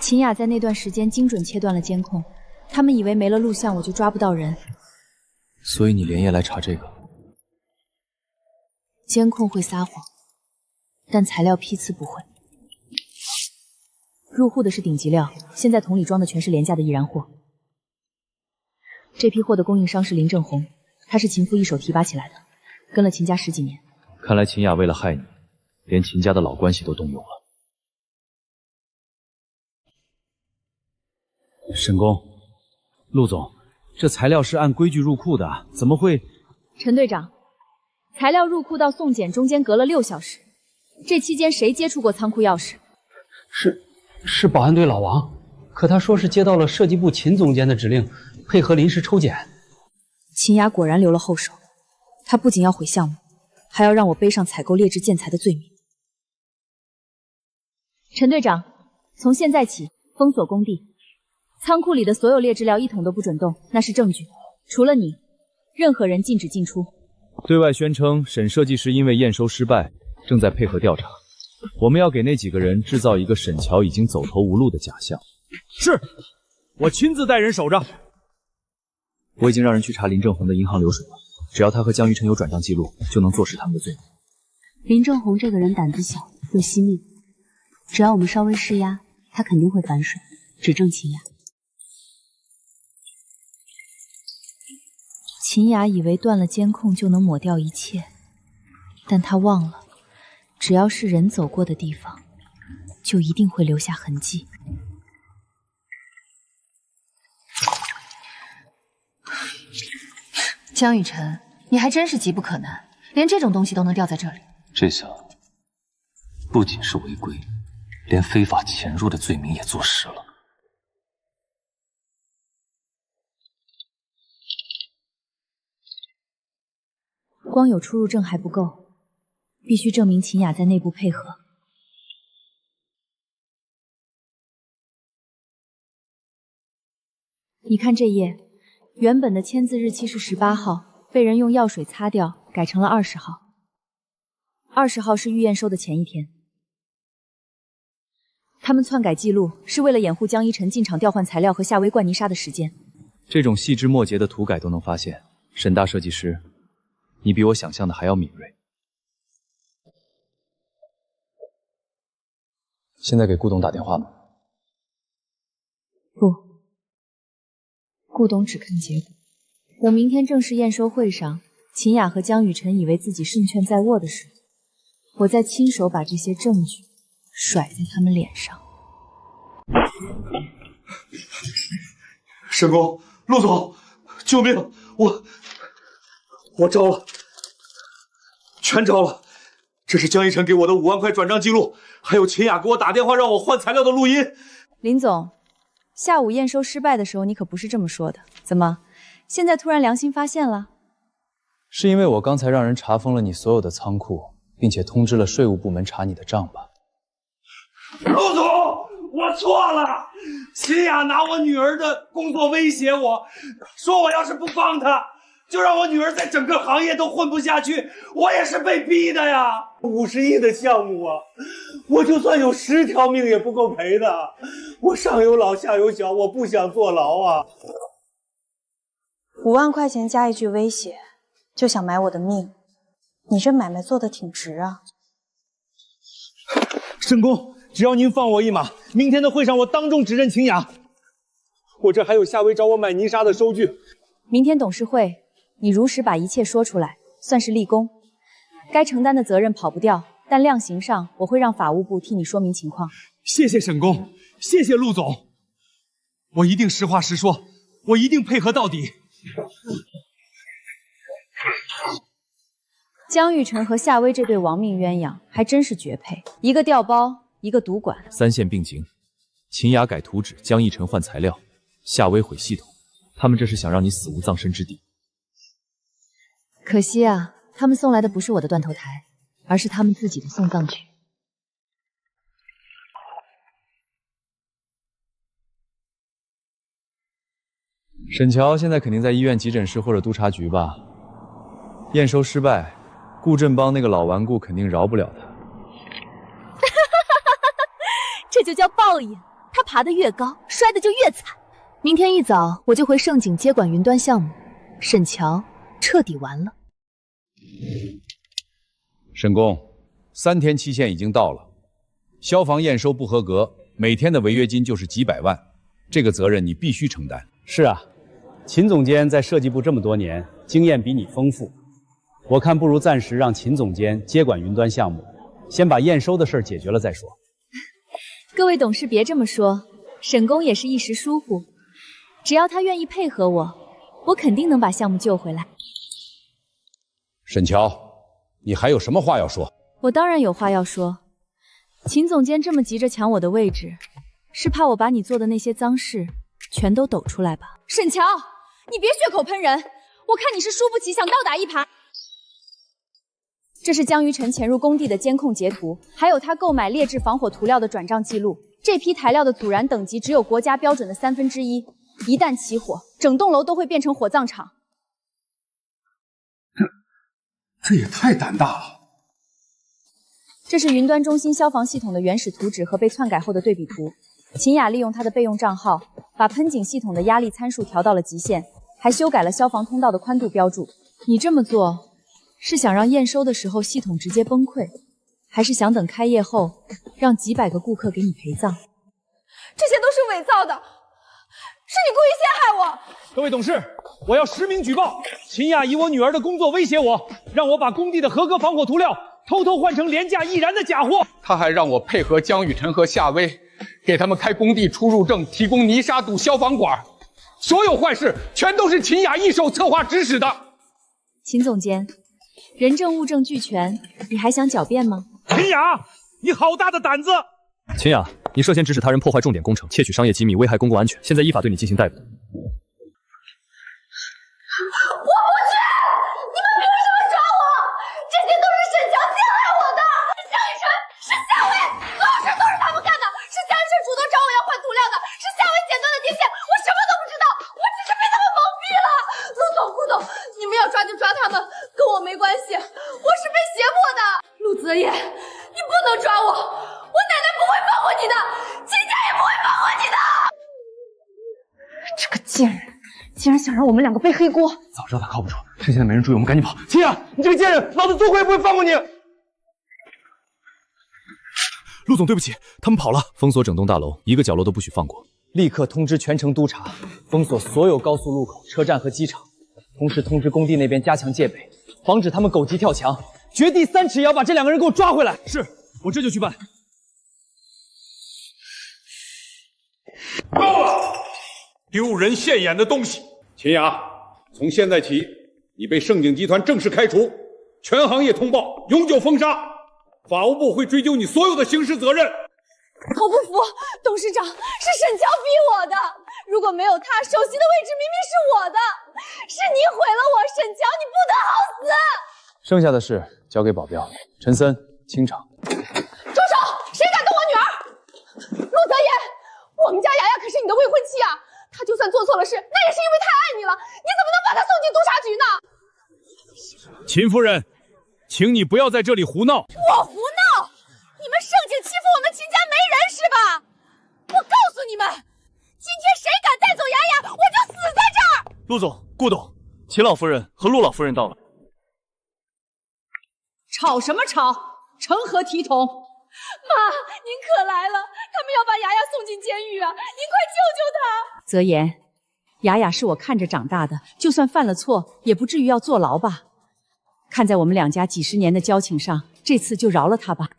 秦雅在那段时间精准切断了监控，他们以为没了录像我就抓不到人，所以你连夜来查这个。监控会撒谎，但材料批次不会。入户的是顶级料，现在桶里装的全是廉价的易燃货。这批货的供应商是林正红，他是秦父一手提拔起来的，跟了秦家10几年。看来秦雅为了害你，连秦家的老关系都动用了。沈工，陆总，这材料是按规矩入库的，怎么会？陈队长，材料入库到送检中间隔了6小时，这期间谁接触过仓库钥匙？是保安队老王，可他说是接到了设计部秦总监的指令，配合临时抽检。秦雅果然留了后手，他不仅要毁项目，还要让我背上采购劣质建材的罪名。陈队长，从现在起封锁工地。仓库里的所有劣质料一桶都不准动，那是证据。除了你，任何人禁止进出。对外宣称沈设计师因为验收失败，正在配合调查。我们要给那几个人制造一个沈乔已经走投无路的假象。是，我亲自带人守着。我已经让人去查林正红的银行流水了，只要他和江玉琛有转账记录，就能坐实他们的罪名。林正红这个人胆子小，又惜命，只要我们稍微施压，他肯定会反水，指证秦雅。秦雅以为断了监控就能抹掉一切，但他忘了，只要是人走过的地方，就一定会留下痕迹。江雨晨，你还真是急不可耐，连这种东西都能掉在这里。这下不仅是违规，连非法潜入的罪名也坐实了。光有出入证还不够，必须证明秦雅在内部配合。你看这页，原本的签字日期是18号，被人用药水擦掉，改成了20号。20号是预验收的前一天。他们篡改记录，是为了掩护江一晨进场调换材料和夏威灌泥沙的时间。这种细枝末节的涂改都能发现，沈大设计师，你比我想象的还要敏锐。现在给顾董打电话吧。不，顾董只看结果。等明天正式验收会上，秦雅和江雨晨以为自己胜券在握的时候，我再亲手把这些证据甩在他们脸上。沈公，陆总，救命！我招了，全招了。这是江一晨给我的5万块转账记录，还有秦雅给我打电话让我换材料的录音。林总，下午验收失败的时候，你可不是这么说的。怎么，现在突然良心发现了？是因为我刚才让人查封了你所有的仓库，并且通知了税务部门查你的账吧？陆总，我错了。秦雅拿我女儿的工作威胁我，说我要是不帮她，就让我女儿在整个行业都混不下去。我也是被逼的呀。50亿的项目啊，我就算有10条命也不够赔的。我上有老下有小，我不想坐牢啊。5万块钱加一句威胁，就想买我的命，你这买卖做得挺值啊。沈公，只要您放我一马，明天的会上我当众指认秦雅。我这还有夏威找我买泥沙的收据。明天董事会，你如实把一切说出来，算是立功。该承担的责任跑不掉，但量刑上我会让法务部替你说明情况。谢谢沈公，谢谢陆总，我一定实话实说，我一定配合到底。江玉成和夏薇这对亡命鸳鸯还真是绝配，一个调包，一个赌馆，三线并行。秦雅改图纸，江一晨换材料，夏薇毁系统，他们这是想让你死无葬身之地。可惜啊，他们送来的不是我的断头台，而是他们自己的送葬曲。沈乔现在肯定在医院急诊室或者督察局吧？验收失败，顾振邦那个老顽固肯定饶不了他。这就叫报应，他爬得越高，摔得就越惨。明天一早我就回盛景接管云端项目，沈乔彻底完了。沈工，3天期限已经到了，消防验收不合格，每天的违约金就是几百万，这个责任你必须承担。是啊，秦总监在设计部这么多年，经验比你丰富，我看不如暂时让秦总监接管云端项目，先把验收的事儿解决了再说。各位董事别这么说，沈工也是一时疏忽，只要他愿意配合我肯定能把项目救回来。沈乔，你还有什么话要说？我当然有话要说。秦总监这么急着抢我的位置，是怕我把你做的那些脏事全都抖出来吧？沈乔，你别血口喷人，我看你是输不起，想倒打一耙。这是江于晨潜入工地的监控截图，还有他购买劣质防火涂料的转账记录。这批材料的阻燃等级只有国家标准的1/3，一旦起火，整栋楼都会变成火葬场。这也太胆大了！这是云端中心消防系统的原始图纸和被篡改后的对比图。秦雅利用他的备用账号，把喷井系统的压力参数调到了极限，还修改了消防通道的宽度标注。你这么做，是想让验收的时候系统直接崩溃，还是想等开业后让几百个顾客给你陪葬？这些都是伪造的，是你故意陷害我！各位董事，我要实名举报，秦雅以我女儿的工作威胁我，让我把工地的合格防火涂料偷偷换成廉价易燃的假货。他还让我配合江雨晨和夏薇，给他们开工地出入证，提供泥沙堵消防管。所有坏事全都是秦雅一手策划指使的。秦总监，人证物证俱全，你还想狡辩吗？秦雅，你好大的胆子！秦雅，你涉嫌指使他人破坏重点工程，窃取商业机密，危害公共安全，现在依法对你进行逮捕。我不去！你们凭什么抓我？这些都是沈强陷害我的，是江雨晨，是夏薇，所有事都是他们干的，是江雨晨主动找我要换涂料的，是夏薇剪断的电线，我什么都不知道，我只是被他们蒙蔽了。陆总、顾总，你们要抓就抓他们，跟我没关系，我是被胁迫的。陆泽言，你不能抓我，我奶奶不会放过你的，秦家也不会放过你的。这个贱人，竟然想让我们两个背黑锅！早知道他靠不住，趁现在没人注意，我们赶紧跑。秦雅，你这个贱人，老子做鬼也不会放过你！陆总，对不起，他们跑了。封锁整栋大楼，一个角落都不许放过。立刻通知全城督察，封锁所有高速路口、车站和机场，同时通知工地那边加强戒备，防止他们狗急跳墙。掘地3尺也要把这2个人给我抓回来。是，我这就去办。够了！丢人现眼的东西！秦雅，从现在起，你被盛景集团正式开除，全行业通报，永久封杀。法务部会追究你所有的刑事责任。我不服，董事长，是沈强逼我的。如果没有他，首席的位置明明是我的，是你毁了我，沈强，你不得好死！剩下的事交给保镖。陈森，清场。住手！谁敢动我女儿？陆泽言，我们家雅雅可是你的未婚妻啊！她就算做错了事，那也是因为太爱你了，你怎么能把她送进督察局呢？秦夫人，请你不要在这里胡闹。我胡闹？你们盛景欺负我们秦家没人是吧？我告诉你们，今天谁敢带走雅雅，我就死在这儿！陆总、顾董，秦老夫人和陆老夫人到了。吵什么吵？成何体统？妈，您可来了！他们要把雅雅送进监狱啊！您快救救她！泽言，雅雅是我看着长大的，就算犯了错，也不至于要坐牢吧？看在我们两家几十年的交情上，这次就饶了她吧。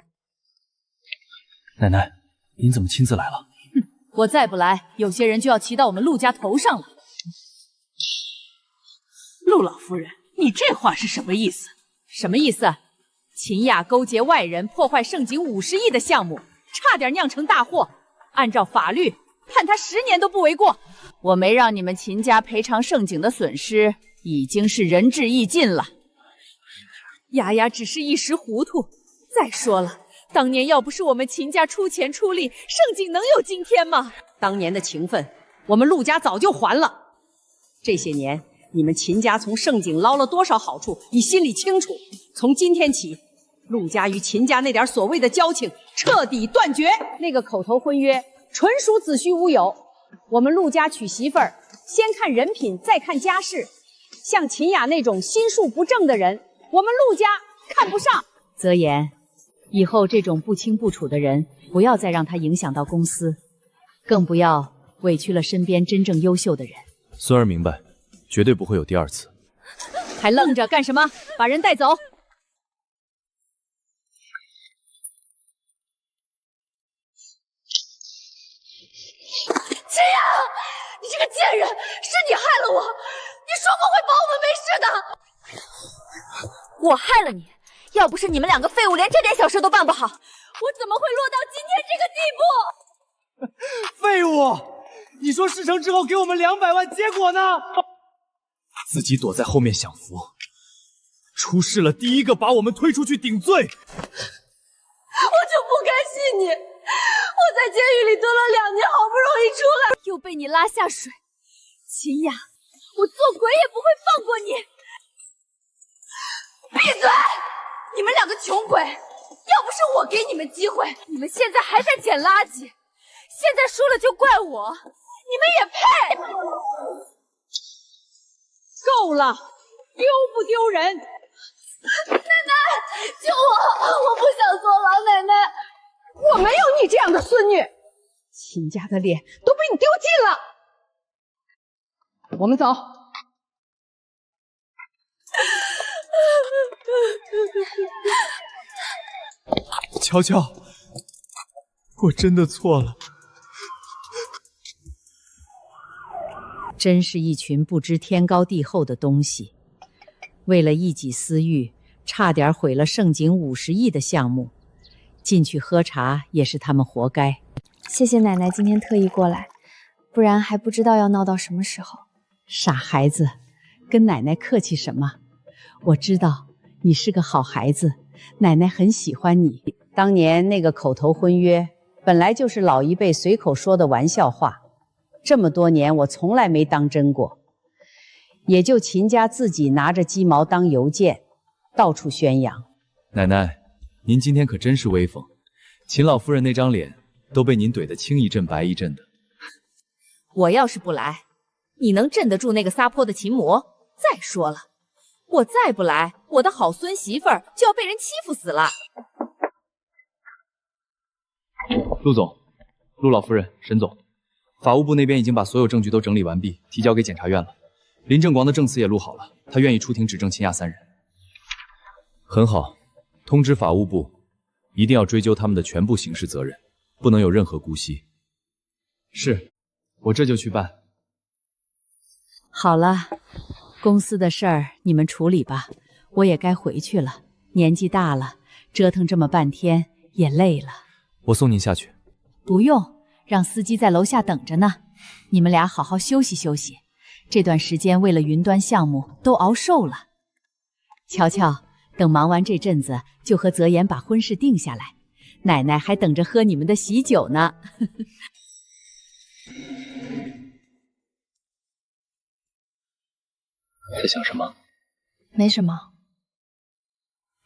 奶奶，您怎么亲自来了？我再不来，有些人就要骑到我们陆家头上了。陆老夫人，你这话是什么意思？什么意思？秦雅勾结外人，破坏盛景50亿的项目，差点酿成大祸。按照法律，判他10年都不为过。我没让你们秦家赔偿盛景的损失，已经是仁至义尽了。雅雅只是一时糊涂。再说了，当年要不是我们秦家出钱出力，盛景能有今天吗？当年的情分，我们陆家早就还了。这些年，你们秦家从盛景捞了多少好处，你心里清楚。从今天起，陆家与秦家那点所谓的交情彻底断绝。那个口头婚约纯属子虚乌有。我们陆家娶媳妇儿，先看人品，再看家世。像秦雅那种心术不正的人，我们陆家看不上。泽言，以后这种不清不楚的人，不要再让他影响到公司，更不要委屈了身边真正优秀的人。孙儿明白，绝对不会有第2次。还愣着干什么？把人带走！秦雅，你这个贱人，是你害了我！你说过会保我们没事的。我害了你，要不是你们2个废物连这点小事都办不好，我怎么会落到今天这个地步？废物！你说事成之后给我们200万，结果呢？自己躲在后面享福，出事了第一个把我们推出去顶罪。我就不该信你！我在监狱里蹲了2年，好不容易出来，又被你拉下水。秦雅，我做鬼也不会放过你！闭嘴！你们2个穷鬼！要不是我给你们机会，你们现在还在捡垃圾，现在输了就怪我，你们也配！够了，丢不丢人？救我！我不想做老奶奶。我没有你这样的孙女，秦家的脸都被你丢尽了。我们走。乔乔，我真的错了。真是一群不知天高地厚的东西，为了一己私欲，差点毁了盛景50亿的项目。进去喝茶也是他们活该。谢谢奶奶今天特意过来，不然还不知道要闹到什么时候。傻孩子，跟奶奶客气什么？我知道你是个好孩子，奶奶很喜欢你。当年那个口头婚约，本来就是老一辈随口说的玩笑话，这么多年我从来没当真过。也就秦家自己拿着鸡毛当邮件，到处宣扬。奶奶，您今天可真是威风，秦老夫人那张脸都被您怼得青一阵白一阵的。我要是不来，你能镇得住那个撒泼的秦魔？再说了，我再不来，我的好孙媳妇儿就要被人欺负死了。陆总、陆老夫人、沈总，法务部那边已经把所有证据都整理完毕，提交给检察院了。林正广的证词也录好了，他愿意出庭指证秦雅3人。很好，通知法务部，一定要追究他们的全部刑事责任，不能有任何姑息。是，我这就去办。好了，公司的事儿你们处理吧，我也该回去了。年纪大了，折腾这么半天也累了。我送您下去。不用，让司机在楼下等着呢。你们俩好好休息休息，这段时间为了云端项目都熬瘦了。瞧瞧，等忙完这阵子，就和泽言把婚事定下来。奶奶还等着喝你们的喜酒呢。在想什么？没什么，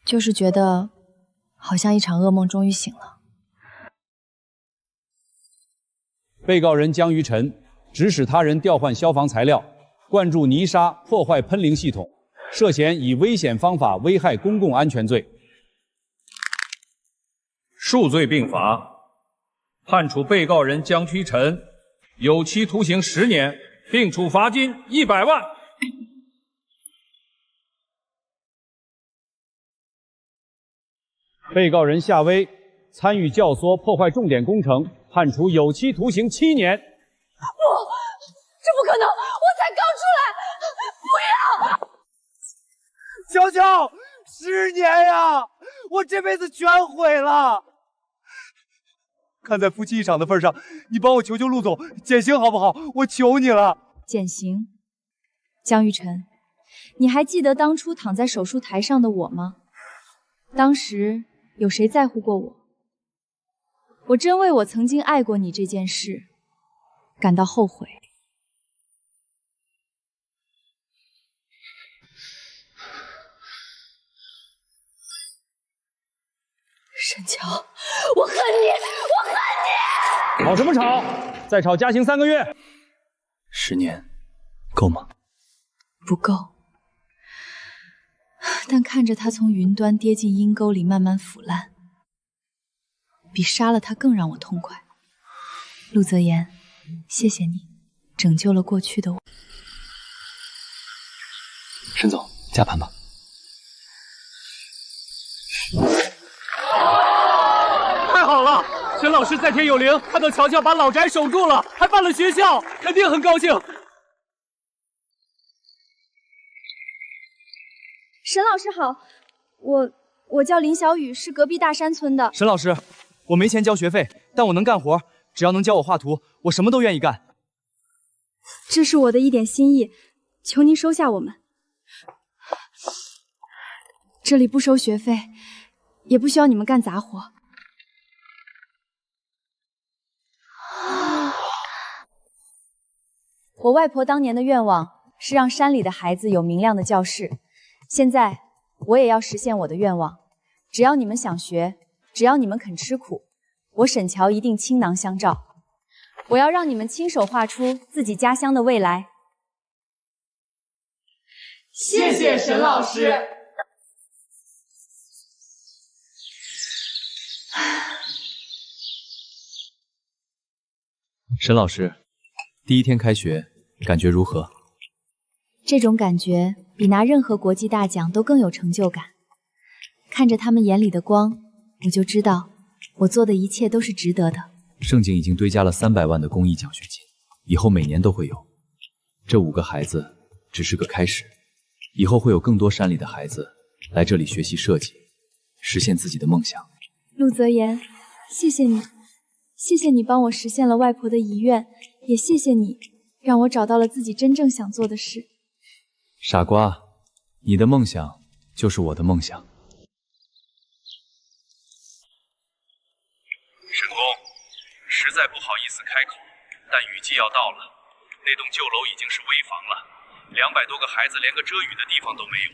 就是觉得好像一场噩梦终于醒了。被告人江于晨指使他人调换消防材料，灌注泥沙，破坏喷淋系统，涉嫌以危险方法危害公共安全罪，数罪并罚，判处被告人江于晨有期徒刑10年，并处罚金100万。被告人夏薇参与教唆破坏重点工程，判处有期徒刑7年。不，这不可能！我才刚出来，不要！乔乔，10年呀，我这辈子全毁了。看在夫妻一场的份上，你帮我求求陆总减刑好不好？我求你了。减刑？江玉晨，你还记得当初躺在手术台上的我吗？当时有谁在乎过我？我真为我曾经爱过你这件事感到后悔。沈乔，我恨你，我恨你！吵什么吵？再吵加刑3个月。10年，够吗？不够。但看着他从云端跌进阴沟里慢慢腐烂，比杀了他更让我痛快。陆泽言，谢谢你，拯救了过去的我。沈总，加盘吧。太好了，沈老师在天有灵，看到乔乔把老宅守住了，还办了学校，肯定很高兴。沈老师好，我叫林小雨，是隔壁大山村的。沈老师，我没钱交学费，但我能干活，只要能教我画图，我什么都愿意干。这是我的一点心意，求您收下我们。这里不收学费，也不需要你们干杂活。我外婆当年的愿望是让山里的孩子有明亮的教室，现在我也要实现我的愿望。只要你们想学，只要你们肯吃苦，我沈乔一定倾囊相照。我要让你们亲手画出自己家乡的未来。谢谢沈老师。沈老师，第一天开学，感觉如何？这种感觉比拿任何国际大奖都更有成就感。看着他们眼里的光，我就知道我做的一切都是值得的。盛景已经堆加了300万的公益奖学金，以后每年都会有。这5个孩子只是个开始，以后会有更多山里的孩子来这里学习设计，实现自己的梦想。陆泽言，谢谢你，谢谢你帮我实现了外婆的遗愿，也谢谢你让我找到了自己真正想做的事。傻瓜，你的梦想就是我的梦想。沈公，实在不好意思开口，但雨季要到了，那栋旧楼已经是危房了，200多个孩子连个遮雨的地方都没有。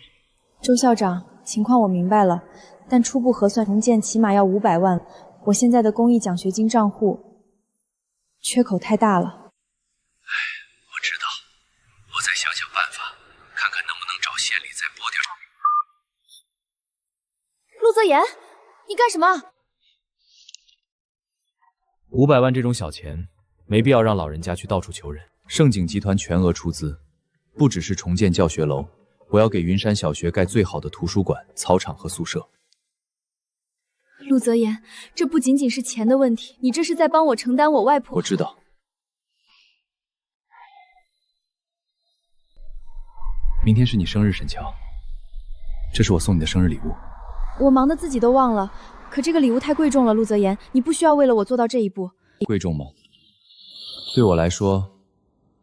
周校长，情况我明白了，但初步核算重建起码要500万，我现在的公益奖学金账户缺口太大了。我知道，我再想想办法，看看能不能找县里再拨点。陆泽言，你干什么500万这种小钱，没必要让老人家去到处求人。盛景集团全额出资，不只是重建教学楼，我要给云山小学盖最好的图书馆、操场和宿舍。陆泽言，这不仅仅是钱的问题，你这是在帮我承担我外婆。我知道。明天是你生日，沈乔，这是我送你的生日礼物。我忙得自己都忘了，可这个礼物太贵重了，陆泽言，你不需要为了我做到这一步。贵重吗？对我来说，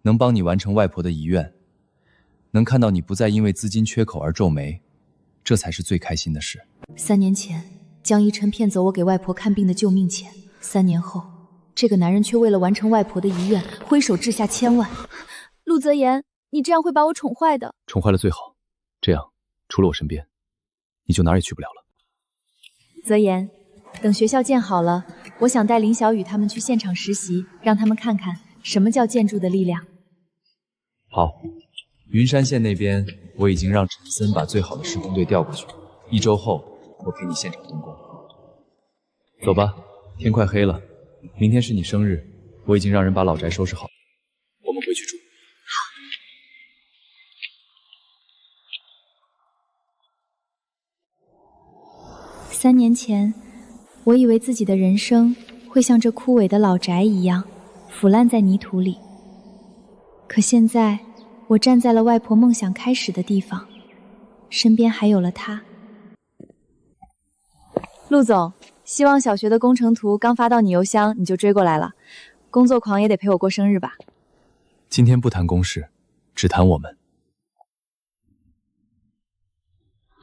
能帮你完成外婆的遗愿，能看到你不再因为资金缺口而皱眉，这才是最开心的事。3年前，江一晨骗走我给外婆看病的救命钱，3年后，这个男人却为了完成外婆的遗愿，挥手掷下千万。陆泽言，你这样会把我宠坏的。宠坏了最好，这样除了我身边，你就哪儿也去不了了。泽言，等学校建好了，我想带林小雨他们去现场实习，让他们看看什么叫建筑的力量。好，云山县那边我已经让陈森把最好的施工队调过去，1周后我陪你现场动工。走吧，天快黑了，明天是你生日，我已经让人把老宅收拾好，我们回去住。3年前，我以为自己的人生会像这枯萎的老宅一样腐烂在泥土里，可现在我站在了外婆梦想开始的地方，身边还有了她。陆总，希望小学的工程图刚发到你邮箱你就追过来了，工作狂也得陪我过生日吧。今天不谈公事，只谈我们。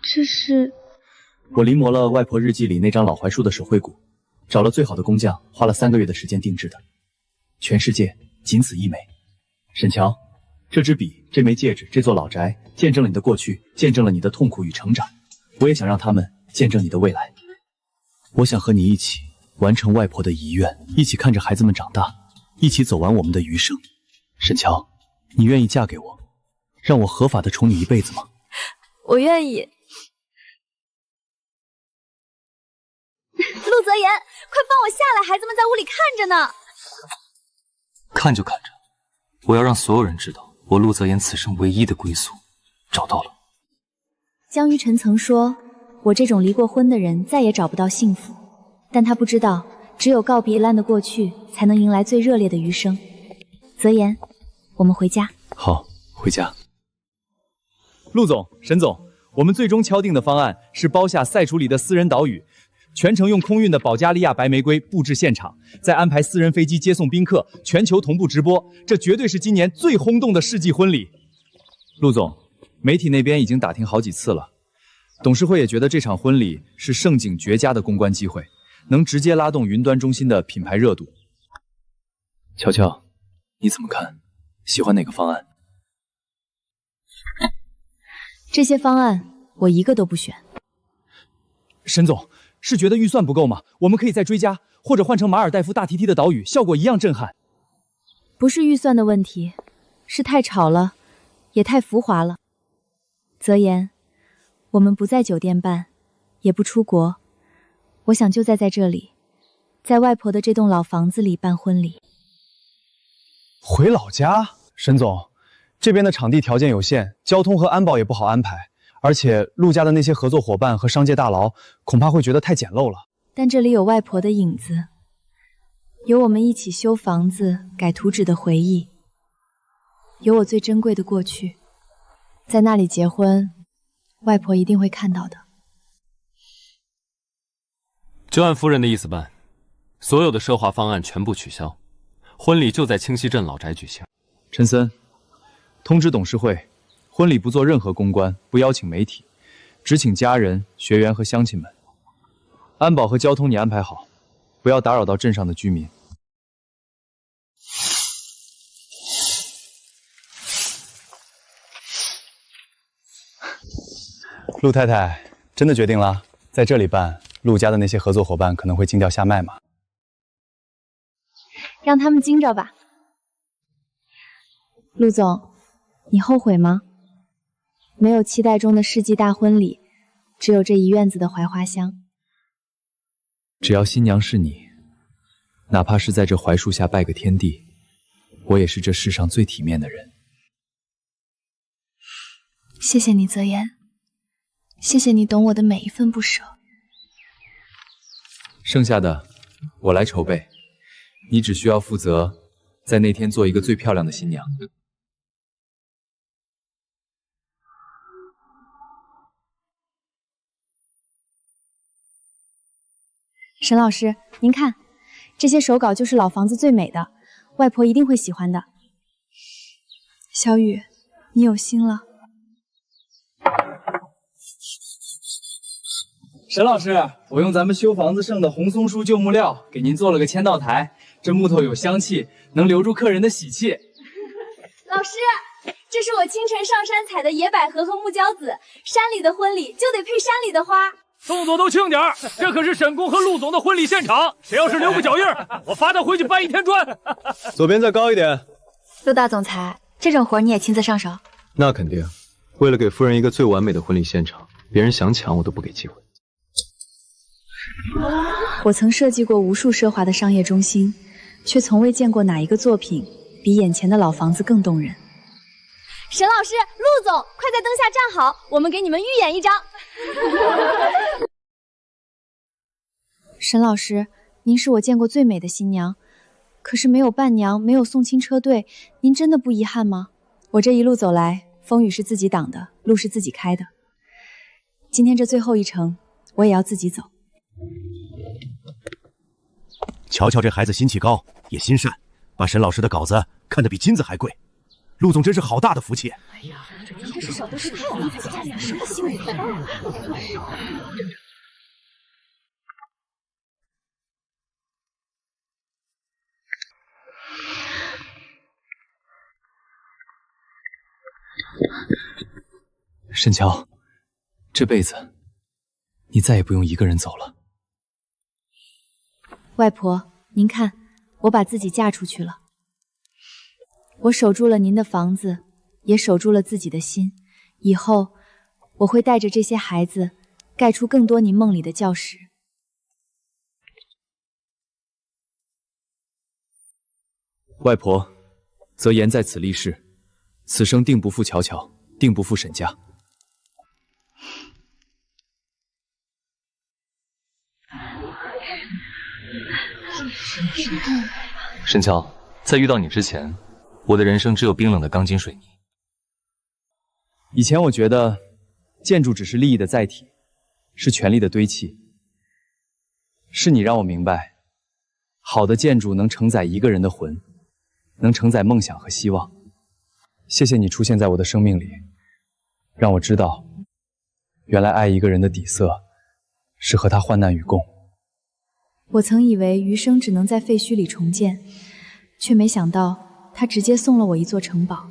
这是我临摹了外婆日记里那张老槐树的手绘骨，找了最好的工匠，花了3个月的时间定制的，全世界仅此一枚。沈乔，这支笔、这枚戒指、这座老宅，见证了你的过去，见证了你的痛苦与成长。我也想让他们见证你的未来。我想和你一起完成外婆的遗愿，一起看着孩子们长大，一起走完我们的余生。沈乔，你愿意嫁给我，让我合法的宠你一辈子吗？我愿意。陆泽言，快放我下来，孩子们在屋里看着呢。看就看着，我要让所有人知道，我陆泽言此生唯一的归宿找到了。江于晨曾说，我这种离过婚的人再也找不到幸福，但他不知道，只有告别烂的过去，才能迎来最热烈的余生。泽言，我们回家。好，回家。陆总、沈总，我们最终敲定的方案是包下塞楚里的私人岛屿，全程用空运的保加利亚白玫瑰布置现场，再安排私人飞机接送宾客，全球同步直播，这绝对是今年最轰动的世纪婚礼。陆总，媒体那边已经打听好几次了，董事会也觉得这场婚礼是盛景绝佳的公关机会，能直接拉动云端中心的品牌热度。乔乔，你怎么看？喜欢哪个方案？这些方案我一个都不选。沈总，是觉得预算不够吗？我们可以再追加，或者换成马尔代夫大 TT 的岛屿，效果一样震撼。不是预算的问题，是太吵了，也太浮华了。泽言，我们不在酒店办，也不出国，我想就在这里，在外婆的这栋老房子里办婚礼。回老家？沈总，这边的场地条件有限，交通和安保也不好安排，而且陆家的那些合作伙伴和商界大佬恐怕会觉得太简陋了。但这里有外婆的影子，有我们一起修房子、改图纸的回忆，有我最珍贵的过去。在那里结婚，外婆一定会看到的。就按夫人的意思办，所有的奢华方案全部取消，婚礼就在清溪镇老宅举行。陈森，通知董事会，婚礼不做任何公关，不邀请媒体，只请家人、学员和乡亲们。安保和交通你安排好，不要打扰到镇上的居民。陆太太，真的决定了，在这里办，陆家的那些合作伙伴可能会惊掉下麦吗？让他们惊着吧。陆总，你后悔吗？没有期待中的世纪大婚礼，只有这一院子的槐花香。只要新娘是你，哪怕是在这槐树下拜个天地，我也是这世上最体面的人。谢谢你，泽言，谢谢你懂我的每一份不舍。剩下的我来筹备，你只需要负责在那天做一个最漂亮的新娘。沈老师，您看，这些手稿就是老房子最美的，外婆一定会喜欢的。小雨，你有心了。沈老师，我用咱们修房子剩的红松树旧木料给您做了个签到台，这木头有香气，能留住客人的喜气。老师，这是我清晨上山采的野百合和木椒子，山里的婚礼就得配山里的花。动作都轻点儿，这可是沈公和陆总的婚礼现场，谁要是留个脚印儿，我罚他回去搬一天砖。左边再高一点。陆大总裁，这种活你也亲自上手？那肯定，为了给夫人一个最完美的婚礼现场，别人想抢我都不给机会。我曾设计过无数奢华的商业中心，却从未见过哪一个作品比眼前的老房子更动人。沈老师，陆总，快在灯下站好，我们给你们预演一张。沈老师，您是我见过最美的新娘，可是没有伴娘，没有送亲车队，您真的不遗憾吗？我这一路走来，风雨是自己挡的，路是自己开的。今天这最后一程，我也要自己走。瞧瞧这孩子心气高，也心善，把沈老师的稿子看得比金子还贵。陆总真是好大的福气。哎呀，这天使小的是太理解家里的什么新闻了。沈乔，这辈子你再也不用一个人走了。外婆，您看，我把自己嫁出去了。我守住了您的房子，也守住了自己的心。以后，我会带着这些孩子，盖出更多您梦里的教室。外婆，泽言在此立誓，此生定不负乔乔，定不负沈家。沈乔，在遇到你之前，我的人生只有冰冷的钢筋水泥。以前我觉得建筑只是利益的载体，是权力的堆砌。是你让我明白，好的建筑能承载一个人的魂，能承载梦想和希望。谢谢你出现在我的生命里，让我知道，原来爱一个人的底色是和他患难与共。我曾以为余生只能在废墟里重建，却没想到他直接送了我一座城堡。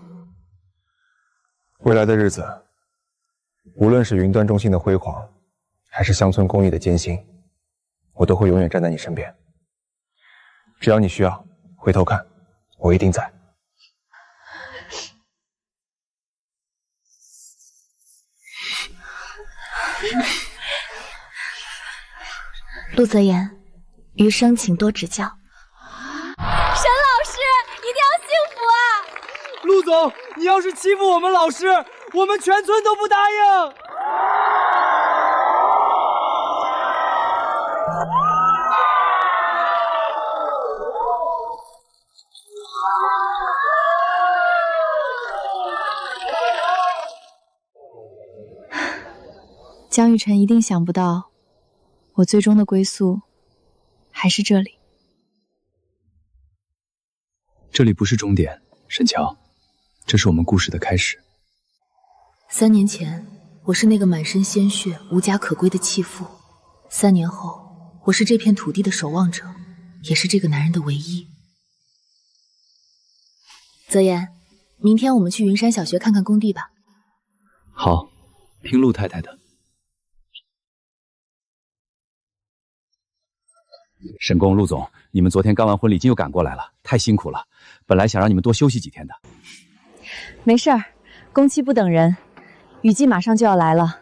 未来的日子，无论是云端中心的辉煌，还是乡村公益的艰辛，我都会永远站在你身边。只要你需要，回头看，我一定在。陆泽言，余生请多指教。沈老师，一定要幸福！总，你要是欺负我们老师，我们全村都不答应。江玉晨一定想不到，我最终的归宿还是这里。这里不是终点，沈乔，这是我们故事的开始。3年前，我是那个满身鲜血、无家可归的弃妇；3年后，我是这片土地的守望者，也是这个男人的唯一。泽言，明天我们去云山小学看看工地吧。好，听陆太太的。沈公、陆总，你们昨天刚完婚礼，今又赶过来了，太辛苦了。本来想让你们多休息几天的。没事儿，工期不等人，雨季马上就要来了，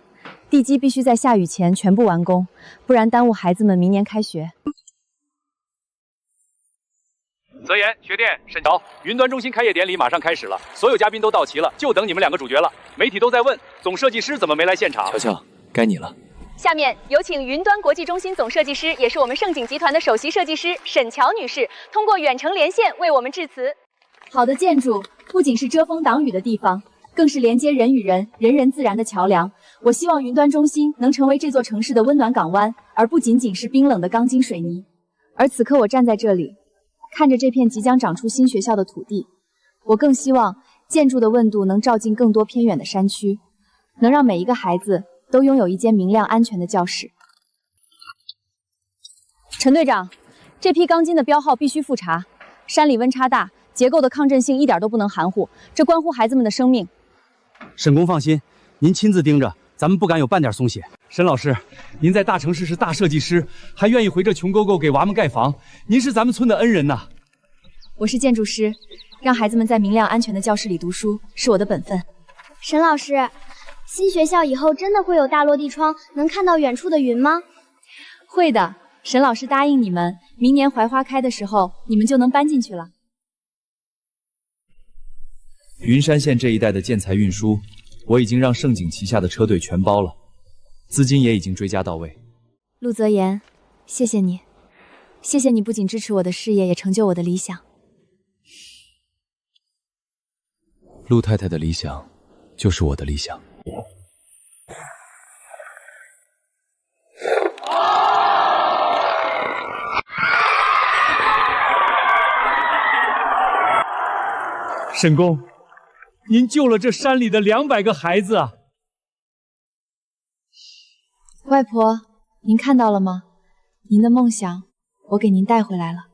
地基必须在下雨前全部完工，不然耽误孩子们明年开学。泽言、学电、沈乔，云端中心开业典礼马上开始了，所有嘉宾都到齐了，就等你们2个主角了。媒体都在问，总设计师怎么没来现场？乔乔，该你了。下面有请云端国际中心总设计师，也是我们盛景集团的首席设计师沈乔女士，通过远程连线为我们致辞。好的建筑不仅是遮风挡雨的地方，更是连接人与人、人人自然的桥梁。我希望云端中心能成为这座城市的温暖港湾，而不仅仅是冰冷的钢筋水泥。而此刻我站在这里，看着这片即将长出新学校的土地，我更希望建筑的温度能照进更多偏远的山区，能让每一个孩子都拥有一间明亮安全的教室。陈队长，这批钢筋的标号必须复查，山里温差大，结构的抗震性一点都不能含糊，这关乎孩子们的生命。沈工放心，您亲自盯着，咱们不敢有半点松懈。沈老师，您在大城市是大设计师，还愿意回这穷沟沟给娃们盖房，您是咱们村的恩人呐。我是建筑师，让孩子们在明亮安全的教室里读书是我的本分。沈老师，新学校以后真的会有大落地窗，能看到远处的云吗？会的，沈老师答应你们，明年槐花开的时候，你们就能搬进去了。云山县这一带的建材运输，我已经让盛景旗下的车队全包了，资金也已经追加到位。陆泽言，谢谢你，谢谢你不仅支持我的事业，也成就我的理想。陆太太的理想，就是我的理想。沈公，您救了这山里的200个孩子啊！外婆，您看到了吗？您的梦想，我给您带回来了。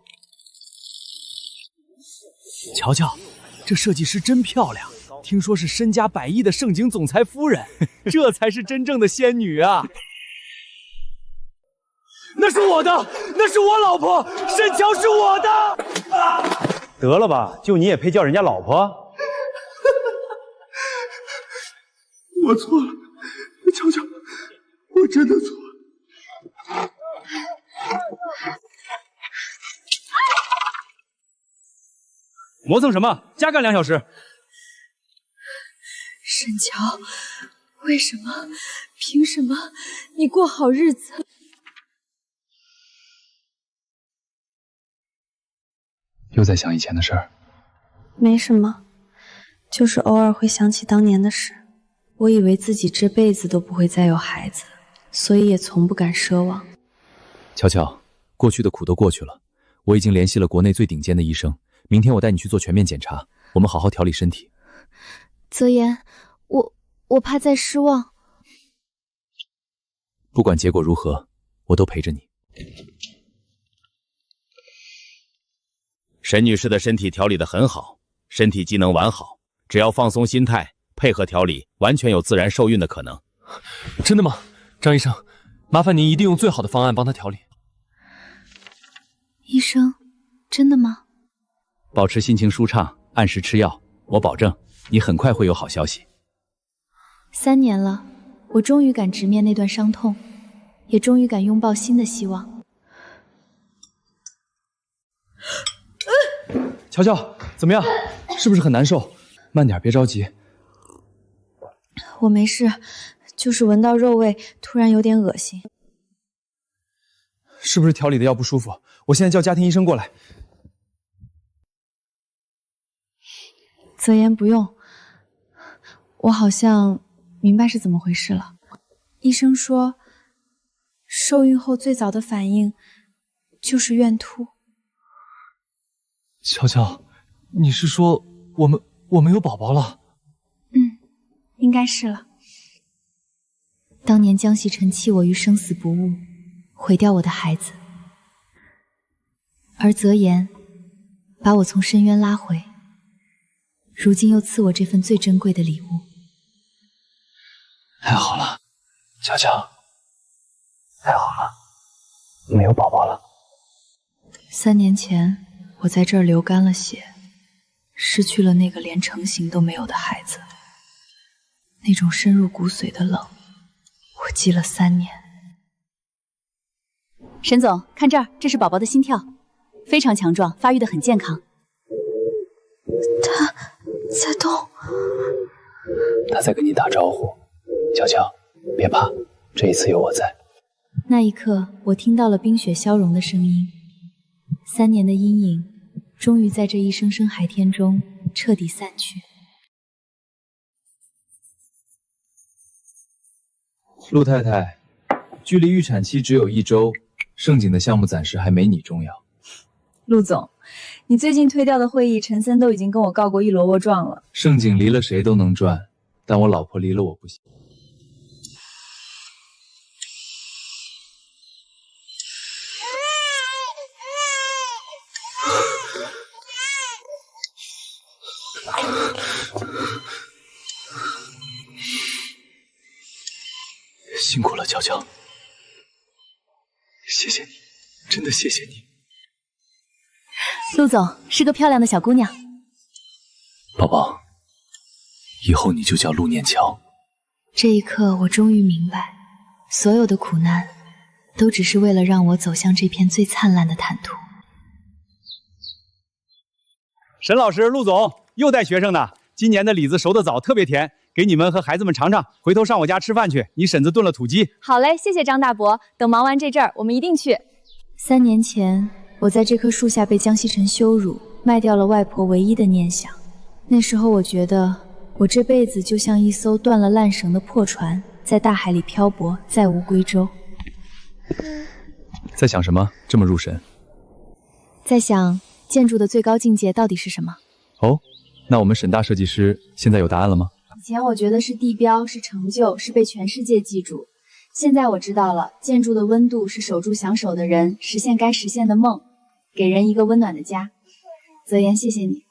瞧瞧，这设计师真漂亮，听说是身家100亿的盛景总裁夫人，这才是真正的仙女啊！那是我的，那是我老婆，沈乔是我的。得了吧，就你也配叫人家老婆？我错了，乔乔，我真的错了。磨蹭什么？加干2小时。沈乔，为什么？凭什么？你过好日子？又在想以前的事儿？没什么，就是偶尔会想起当年的事。我以为自己这辈子都不会再有孩子，所以也从不敢奢望。乔乔，过去的苦都过去了，我已经联系了国内最顶尖的医生，明天我带你去做全面检查，我们好好调理身体。泽言，我怕再失望。不管结果如何，我都陪着你。沈女士的身体调理得很好，身体机能完好，只要放松心态，配合调理，完全有自然受孕的可能。真的吗？张医生，麻烦您一定用最好的方案帮她调理。医生，真的吗？保持心情舒畅，按时吃药，我保证你很快会有好消息。3年了，我终于敢直面那段伤痛，也终于敢拥抱新的希望。乔乔，怎么样？是不是很难受？慢点，别着急。我没事，就是闻到肉味，突然有点恶心。是不是调理的药不舒服？我现在叫家庭医生过来。泽言，不用，我好像明白是怎么回事了。医生说，受孕后最早的反应就是怨吐。乔乔，你是说我们有宝宝了？应该是了。当年江西晨弃我于生死不悟，毁掉我的孩子，而泽言把我从深渊拉回，如今又赐我这份最珍贵的礼物。太好了，乔乔，太好了，我们有宝宝了。3年前，我在这儿流干了血，失去了那个连成型都没有的孩子。那种深入骨髓的冷，我记了3年。沈总，看这儿，这是宝宝的心跳，非常强壮，发育得很健康。他在动，他在跟你打招呼。乔乔，别怕，这一次有我在。那一刻，我听到了冰雪消融的声音。3年的阴影，终于在这一声声海天中彻底散去。陆太太，距离预产期只有1周，盛景的项目暂时还没你重要。陆总，你最近推掉的会议，陈森都已经跟我告过一箩窝状了。盛景离了谁都能赚，但我老婆离了我不行。辛苦了，乔乔，谢谢你，真的谢谢你。陆总是个漂亮的小姑娘，宝宝，以后你就叫陆念乔。这一刻，我终于明白，所有的苦难，都只是为了让我走向这片最灿烂的坦途。沈老师、陆总又带学生呢，今年的李子熟得早，特别甜。给你们和孩子们尝尝，回头上我家吃饭去。你婶子炖了土鸡。好嘞，谢谢张大伯。等忙完这阵儿，我们一定去。3年前，我在这棵树下被江西晨羞辱，卖掉了外婆唯一的念想。那时候我觉得，我这辈子就像一艘断了烂绳的破船，在大海里漂泊，再无归舟。在想什么？这么入神？在想建筑的最高境界到底是什么？哦，那我们沈大设计师现在有答案了吗？以前我觉得是地标，是成就，是被全世界记住。现在我知道了，建筑的温度是守住想守的人，实现该实现的梦，给人一个温暖的家。泽言，谢谢你，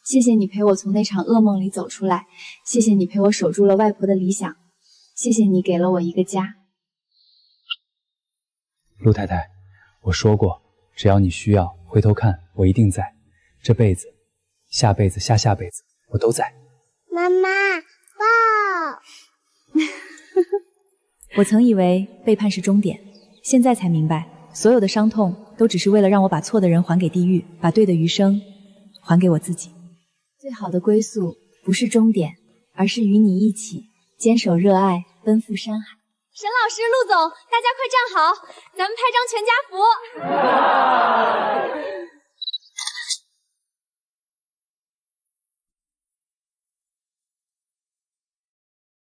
谢谢你陪我从那场噩梦里走出来，谢谢你陪我守住了外婆的理想，谢谢你给了我一个家。陆太太，我说过，只要你需要，回头看，我一定在。这辈子、下辈子、下下辈子，我都在。妈妈，抱！我曾以为背叛是终点，现在才明白，所有的伤痛都只是为了让我把错的人还给地狱，把对的余生还给我自己。最好的归宿不是终点，而是与你一起坚守热爱，奔赴山海。沈老师、陆总，大家快站好，咱们拍张全家福。